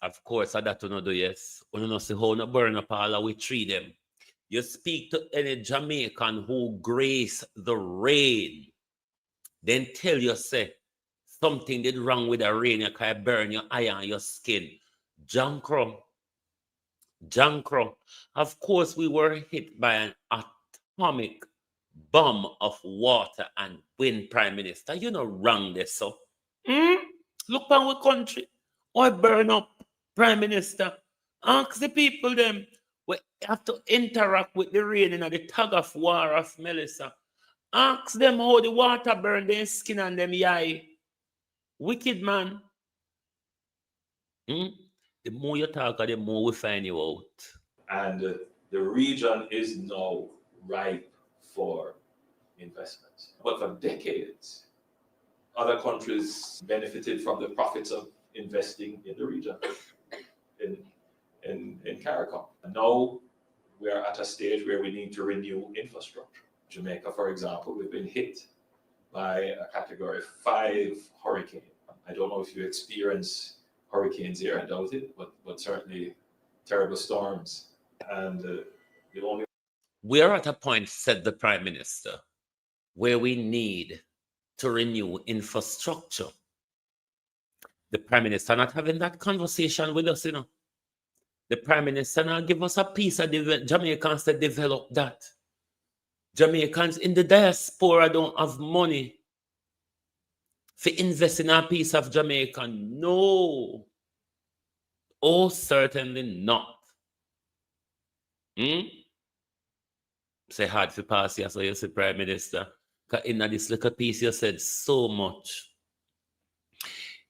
Of course, I that do yes. You know, see how no burn up all we treat them. You speak to any Jamaican who grace the rain, then tell you say something did wrong with the rain, you can burn your eye on your skin. Jankro. Of course, we were hit by an atomic bomb of water and wind, Prime Minister. You know, wrong this, so. Look on our country. Or burn up, Prime Minister. Ask the people them. We have to interact with the rain in the tug of war of Melissa. Ask them how the water burn their skin and them eye. Wicked man. The more you talk, the more we find you out. And the region is now ripe for investment. But for decades, other countries benefited from the profits of investing in the region, in CARICOM. And now we are at a stage where we need to renew infrastructure. Jamaica, for example, we've been hit by a Category 5 hurricane. I don't know if you experience hurricanes here, I doubt it, but certainly terrible storms. And the only. We are at a point, said the Prime Minister, where we need to renew infrastructure. The Prime Minister not having that conversation with us, you know. The Prime Minister now give us a piece of Jamaicans to develop that. Jamaicans in the diaspora don't have money for invest in a piece of Jamaica. No. Oh, certainly not. Say hard for pass here, so you say, Prime Minister. Because in this little piece you said so much.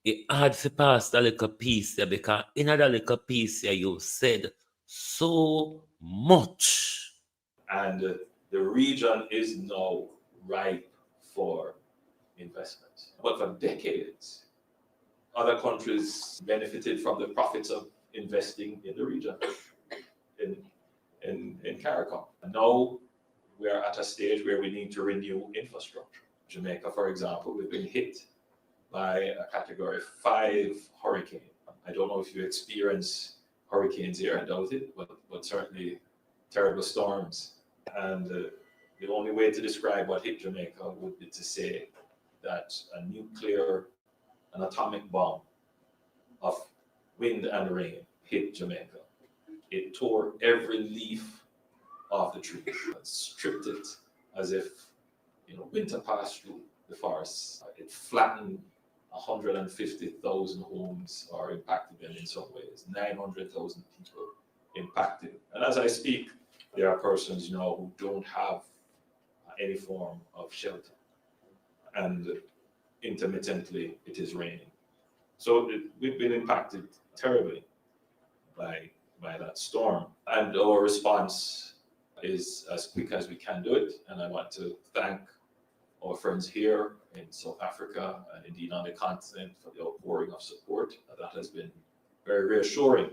It hard to pass that little piece there because in that little piece here you said so much. And the region is now ripe for investment. But for decades, other countries benefited from the profits of investing in the region, in CARICOM. And now we are at a stage where we need to renew infrastructure. Jamaica, for example, we've been hit by a Category 5 hurricane. I don't know if you experience hurricanes here, I doubt it, but certainly terrible storms. And the only way to describe what hit Jamaica would be to say that an atomic bomb of wind and rain hit Jamaica. It tore every leaf off the tree, stripped it as if winter passed through the forest. It flattened 150,000 homes are impacted in some ways, 900,000 people impacted. And as I speak, there are persons who don't have any form of shelter. And intermittently, it is raining. So we've been impacted terribly by that storm. And our response is as quick as we can do it. And I want to thank our friends here in South Africa and indeed on the continent for the outpouring of support. That has been very reassuring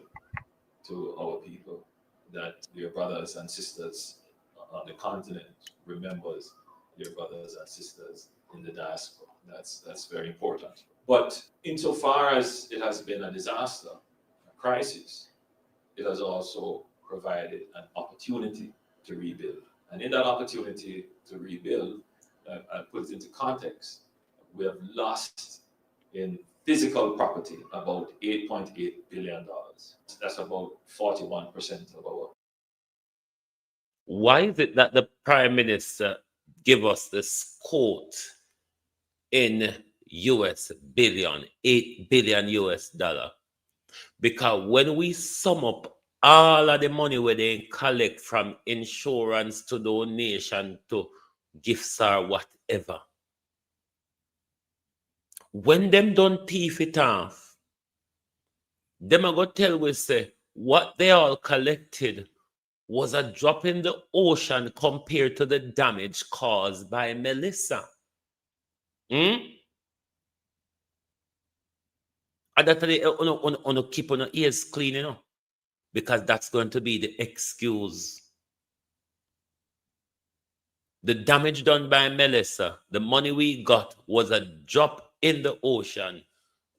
to our people, that their brothers and sisters on the continent remembers their brothers and sisters in the diaspora. That's very important. But insofar as it has been a disaster, a crisis, it has also provided an opportunity to rebuild. And in that opportunity to rebuild, I put it into context, we have lost in physical property about $8.8 billion. That's about 41% of our. Why is it that the Prime Minister give us this quote in US billion, 8 billion US dollar? Because when we sum up all of the money where they collect from insurance to donation to gifts or whatever, when them don't thief it off, them are going to tell we say what they all collected was a drop in the ocean compared to the damage caused by Melissa. And that's why you keep on your ears clean, because that's going to be the excuse. The damage done by Melissa, the money we got was a drop in the ocean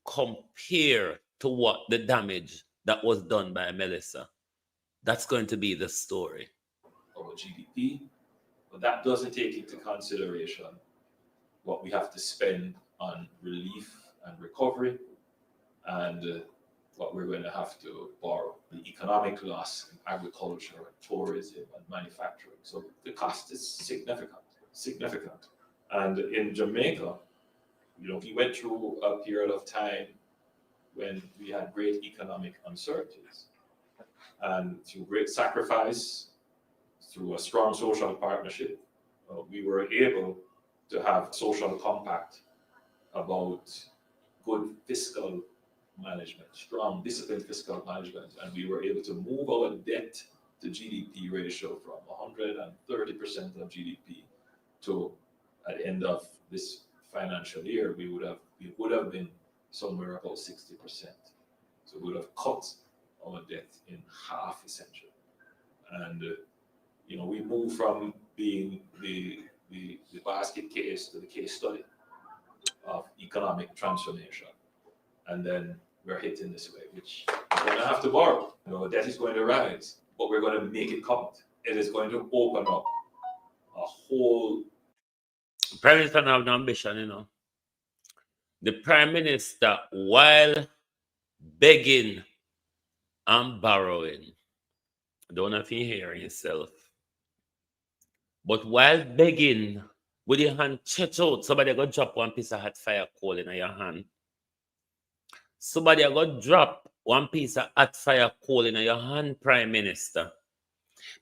compared to what the damage that was done by Melissa. That's going to be the story. Our GDP, but that doesn't take into consideration what we have to spend on relief and recovery, and what we're going to have to borrow. The economic loss in agriculture, tourism, and manufacturing. So the cost is significant. And in Jamaica, we went through a period of time when we had great economic uncertainties. And through great sacrifice, through a strong social partnership, we were able to have social compact about good fiscal management, strong, disciplined fiscal management, and we were able to move our debt to GDP ratio from 130% of GDP to, at the end of this financial year, we would have been somewhere about 60%. So we would have cut our debt in half, essentially. And we moved from being the basket case to the case study of economic transformation, and then we're hit in this way, which we're going to have to borrow. Debt is going to rise, but we're going to make it count. It is going to open up a whole. Prime Minister have no ambition, The Prime Minister, while begging and borrowing, I don't know if you hear yourself, but while begging with your hand stretched out, somebody go drop one piece of hot fire coal in your hand. Somebody go drop one piece of hot fire coal in your hand, Prime Minister.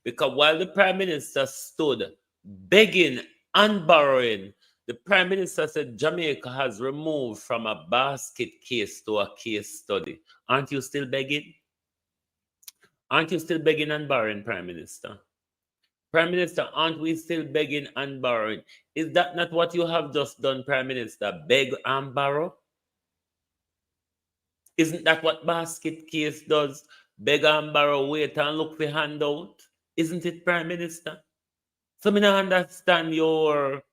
Because while the Prime Minister stood begging and borrowing, the Prime Minister said Jamaica has removed from a basket case to a case study. Aren't you still begging? Aren't you still begging and borrowing, Prime Minister? Prime Minister, aren't we still begging and borrowing? Is that not what you have just done, Prime Minister? Beg and borrow? Isn't that what basket case does? Beg and borrow, wait and look for handout? Isn't it, Prime Minister? So I don't understand your...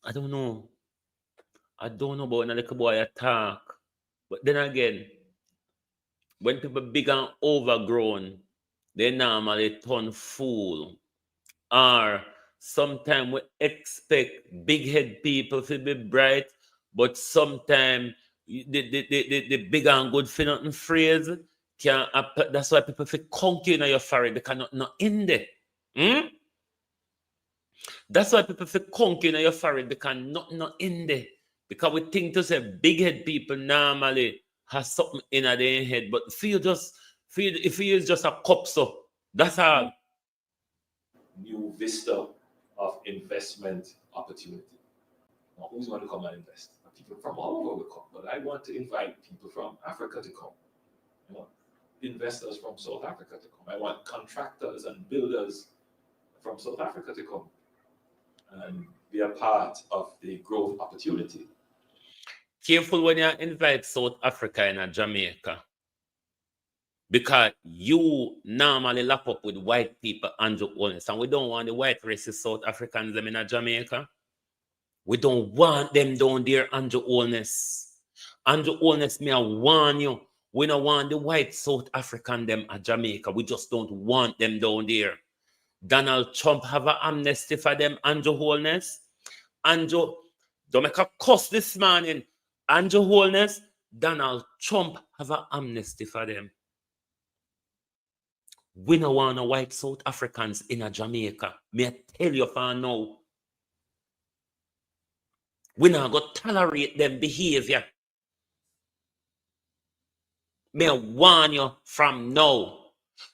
I don't know about when a little boy attack. But then again, when people big and overgrown, they normally turn fool. Or sometimes we expect big head people to be bright, but sometimes the big and good for nothing phrase That's why people feel conquer in your foreign because not in there. That's why people feel conquer in your foreign because not in there. Because we think to say big head people normally have something in their head, but if you use just a cup, so that's all. New vista of investment opportunity. Now, who's going to come and invest? People from all over will come, but I want to invite people from Africa to come. I want investors from South Africa to come. I want contractors and builders from South Africa to come and be a part of the growth opportunity. Careful when you invite South Africa and Jamaica, because you normally lap up with white people and Holness, and we don't want the white racist South Africans them in Jamaica. We don't want them down there, Andrew Holness. Andrew Holness, may I warn you, we don't want the white South African them at Jamaica. We just don't want them down there. Donald Trump have an amnesty for them, Andrew Holness. Andrew, don't make a cuss this morning. Andrew Holness, Donald Trump have an amnesty for them. We don't want no white South Africans in a Jamaica. May I tell you for now. We not going to tolerate them behavior. May I warn you from now.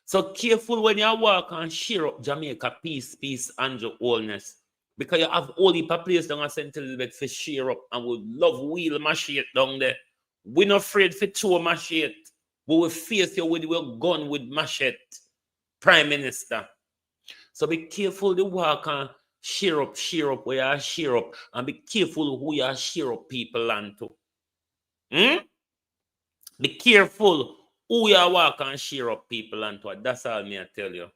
So careful when you walk and share up Jamaica peace, Andrew Holness. Because you have all the place down at St. Elizabeth for share up and we love wheel machete down there. We're not afraid for throw machete. We will face you with your gun with machete. Prime Minister. So be careful to walk and share up where you share up, and be careful who you share up people onto. Be careful who you walk and share up people onto. That's all me I tell you.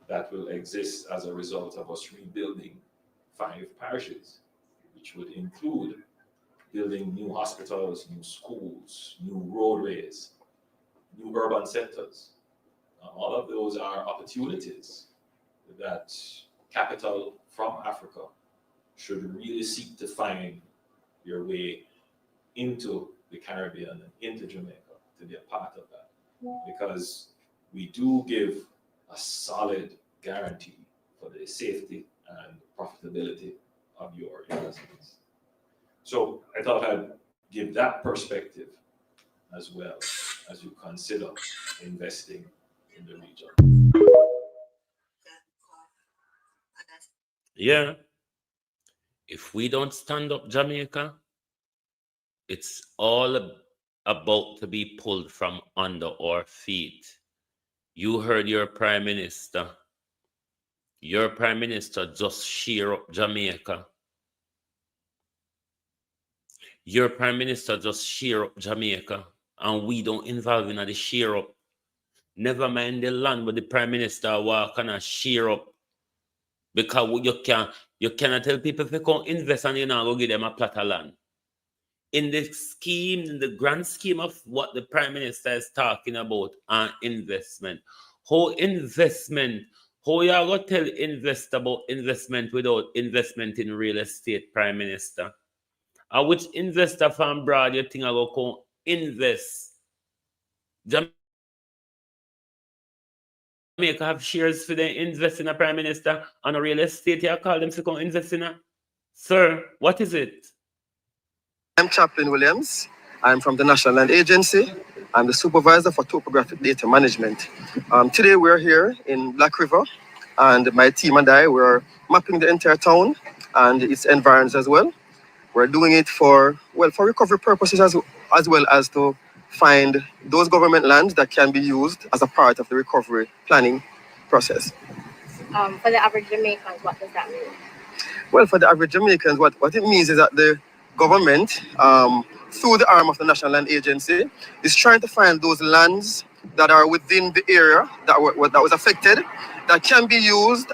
That will exist as a result of us rebuilding 5 parishes, which would include building new hospitals, new schools, new roadways, new urban centers. All of those are opportunities that capital from Africa should really seek to find your way into the Caribbean and into Jamaica to be a part of that. Because we do give a solid guarantee for the safety and profitability of your investments. So I thought I'd give that perspective as well as you consider investing in the region. Yeah. If we don't stand up Jamaica, it's all about to be pulled from under our feet. You heard your prime minister. Your prime minister just shear up Jamaica. Your prime minister just shear up Jamaica, and we don't involve in the shear up. Never mind the land where the prime minister walk and shear up. Because you cannot tell people if they can't invest and you not go give them a plot of land. In the scheme, in the grand scheme of what the prime minister is talking about on investment, how you are going to tell investor about investment without investment in real estate, prime minister? Or which investor from abroad you think are going to invest? Jamaica have shares for them invest in a prime minister and a real estate. You call them to come invest in a? Sir, what is it? I'm Chaplain Williams. I'm from the National Land Agency. I'm the supervisor for topographic data management. Today we're here in Black River, and my team and I we're mapping the entire town and its environs as well. We're doing it for recovery purposes as well as to find those government lands that can be used as a part of the recovery planning process. For the average Jamaicans, what does that mean? Well, for the average Jamaicans, what it means is that the government, through the arm of the National Land Agency, is trying to find those lands that are within the area that was affected, that can be used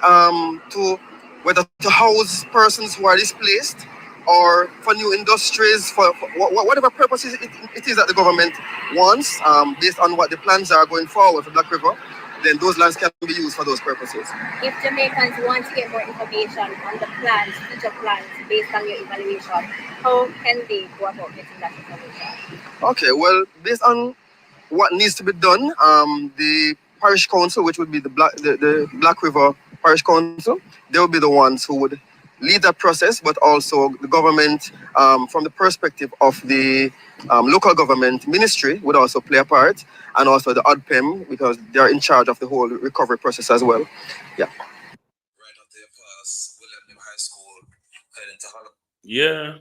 whether to house persons who are displaced or for new industries, for whatever purposes it is that the government wants, based on what the plans are going forward for Black River, then those lands can be used for those purposes. If Jamaicans want to get more information on the plans, future plans, based on your evaluation, how can they go about getting that information? Okay, well, based on what needs to be done, the parish council, which would be the Black River Parish Council, they would be the ones who would lead that process, but also the government, from the perspective of the local government ministry, would also play a part, and also the ODPEM, because they are in charge of the whole recovery process as well. Yeah. Right up there past William High School, heading to Holland. Yeah.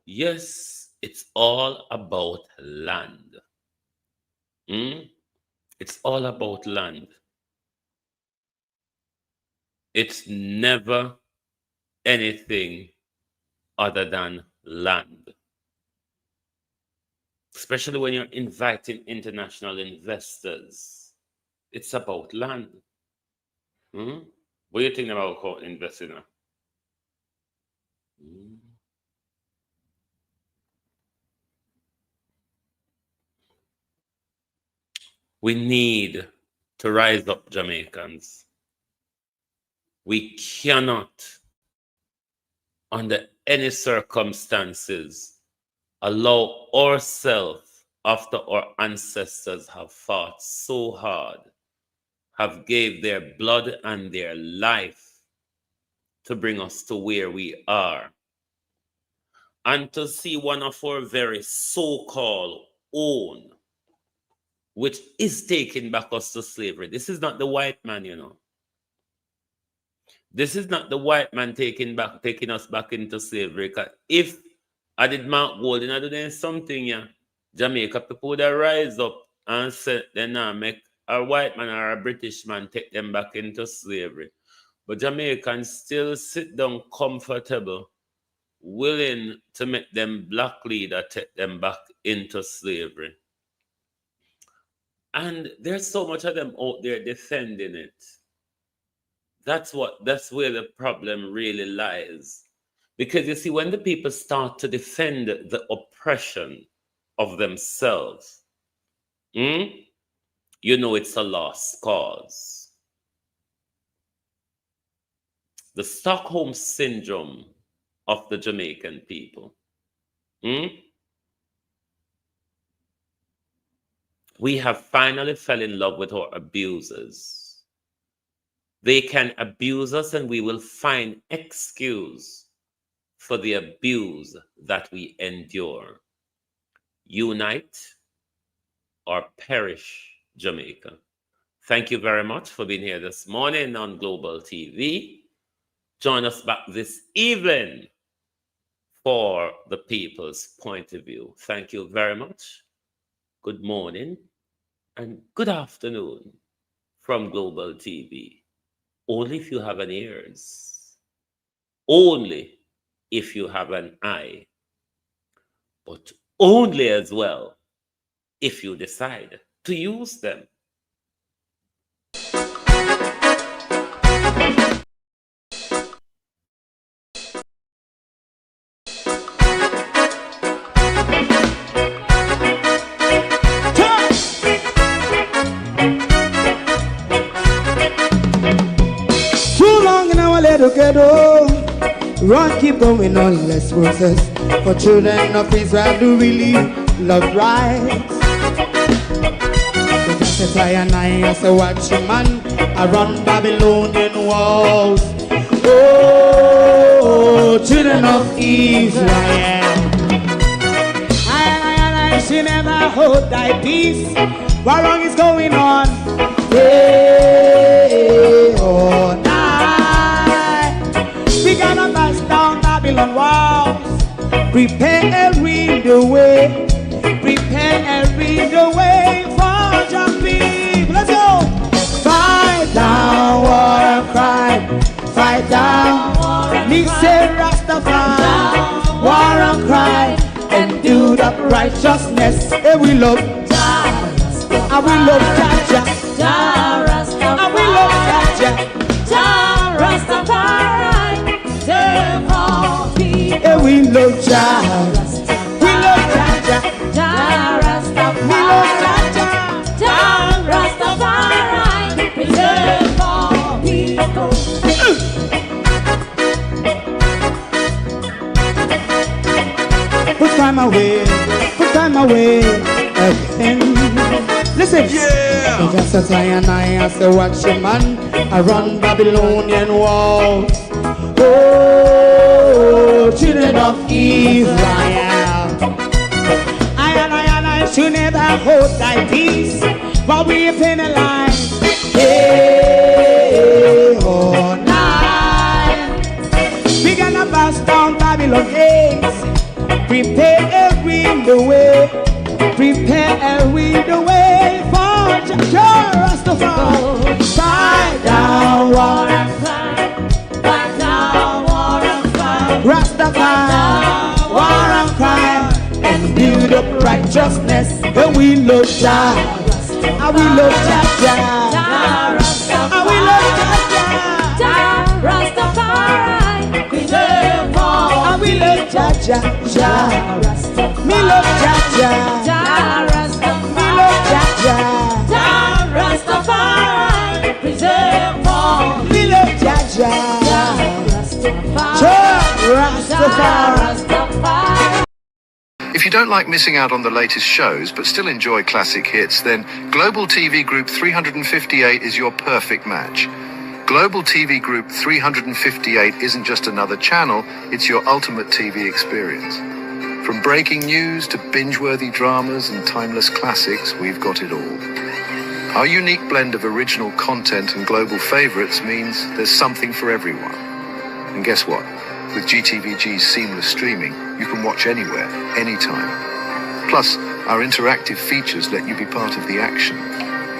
Yes, it's all about land. It's all about land. It's never anything other than land. Especially when you're inviting international investors. It's about land. What do you think about investing now? We need to rise up, Jamaicans. We cannot, under any circumstances, allow ourselves, after our ancestors have fought so hard, have gave their blood and their life to bring us to where we are, and to see one of our very so-called own, which is taking back us to slavery. This is not the white man, you know. This is not the white man taking us back into slavery. Because if I did Mark Gold and I do something, yeah, Jamaica people would rise up and say, then now make a white man or a British man take them back into slavery. But Jamaicans still sit down comfortable, willing to make them black leader take them back into slavery. And there's so much of them out there defending it. That's where the problem really lies. Because you see, when the people start to defend the oppression of themselves, you know it's a lost cause. The Stockholm syndrome of the Jamaican people. We have finally fell in love with our abusers. They can abuse us and we will find excuse for the abuse that we endure. Unite or perish, Jamaica. Thank you very much for being here this morning on Global TV. Join us back this evening for the people's point of view. Thank you very much. Good morning and good afternoon from Global TV. Only if you have an ears. Only if you have an eye. But only as well if you decide to use them. Run, keep going on, let's process. For children of Israel do really love rights. So just a fly and I say watch a man around Babylonian walls. Oh, children of Israel, I should never hold thy peace. What wrong is going on? Hey, oh, we gonna bust down Babylon walls. Prepare and read the way. Prepare and read the way for your people. Let's go. Fight down war and crime. Fight down war and crime. Rastafari. War and crime. And do that righteousness. And we love Jah. And we love Jah. And we love Jah. Rastafari. And we love Jah. We love Jah. Jah Rastafari. We love Jah. Jah Rastafari. Preserve all people. Put time away. Put time away. everything. Listen. Yeah. So just as I and I as a watchman, I run Babylonian walls. Oh, children of Israel. I should never hold thy peace while we penalize. Hey, oh, night. We gonna bust down Babylon gates. Prepare the way. Prepare the way for Rastafari. Fight down, war and fight. Fight down, war and fight. Rastafari, war and fight. And build up righteousness. And we love Jah. And we love Jah. And we love Jah. Rastafari. Preserve all. And we love Jah. Me love Jah. Me love Jah. Rastafari. Preserve all. Me love Jah. Rastafari. If you don't like missing out on the latest shows but still enjoy classic hits, then Global TV Group 358 is your perfect match. Global TV Group 358 isn't just another channel, it's your ultimate TV experience. From breaking news to binge-worthy dramas and timeless classics, we've got it all. Our unique blend of original content and global favorites means there's something for everyone. And guess what? With GTVG's seamless streaming, you can watch anywhere, anytime. Plus, our interactive features let you be part of the action.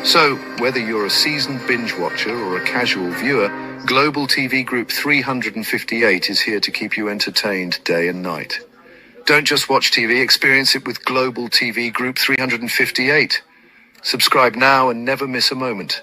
So, whether you're a seasoned binge watcher or a casual viewer, Global TV Group 358 is here to keep you entertained day and night. Don't just watch TV, experience it with Global TV Group 358. Subscribe now and never miss a moment.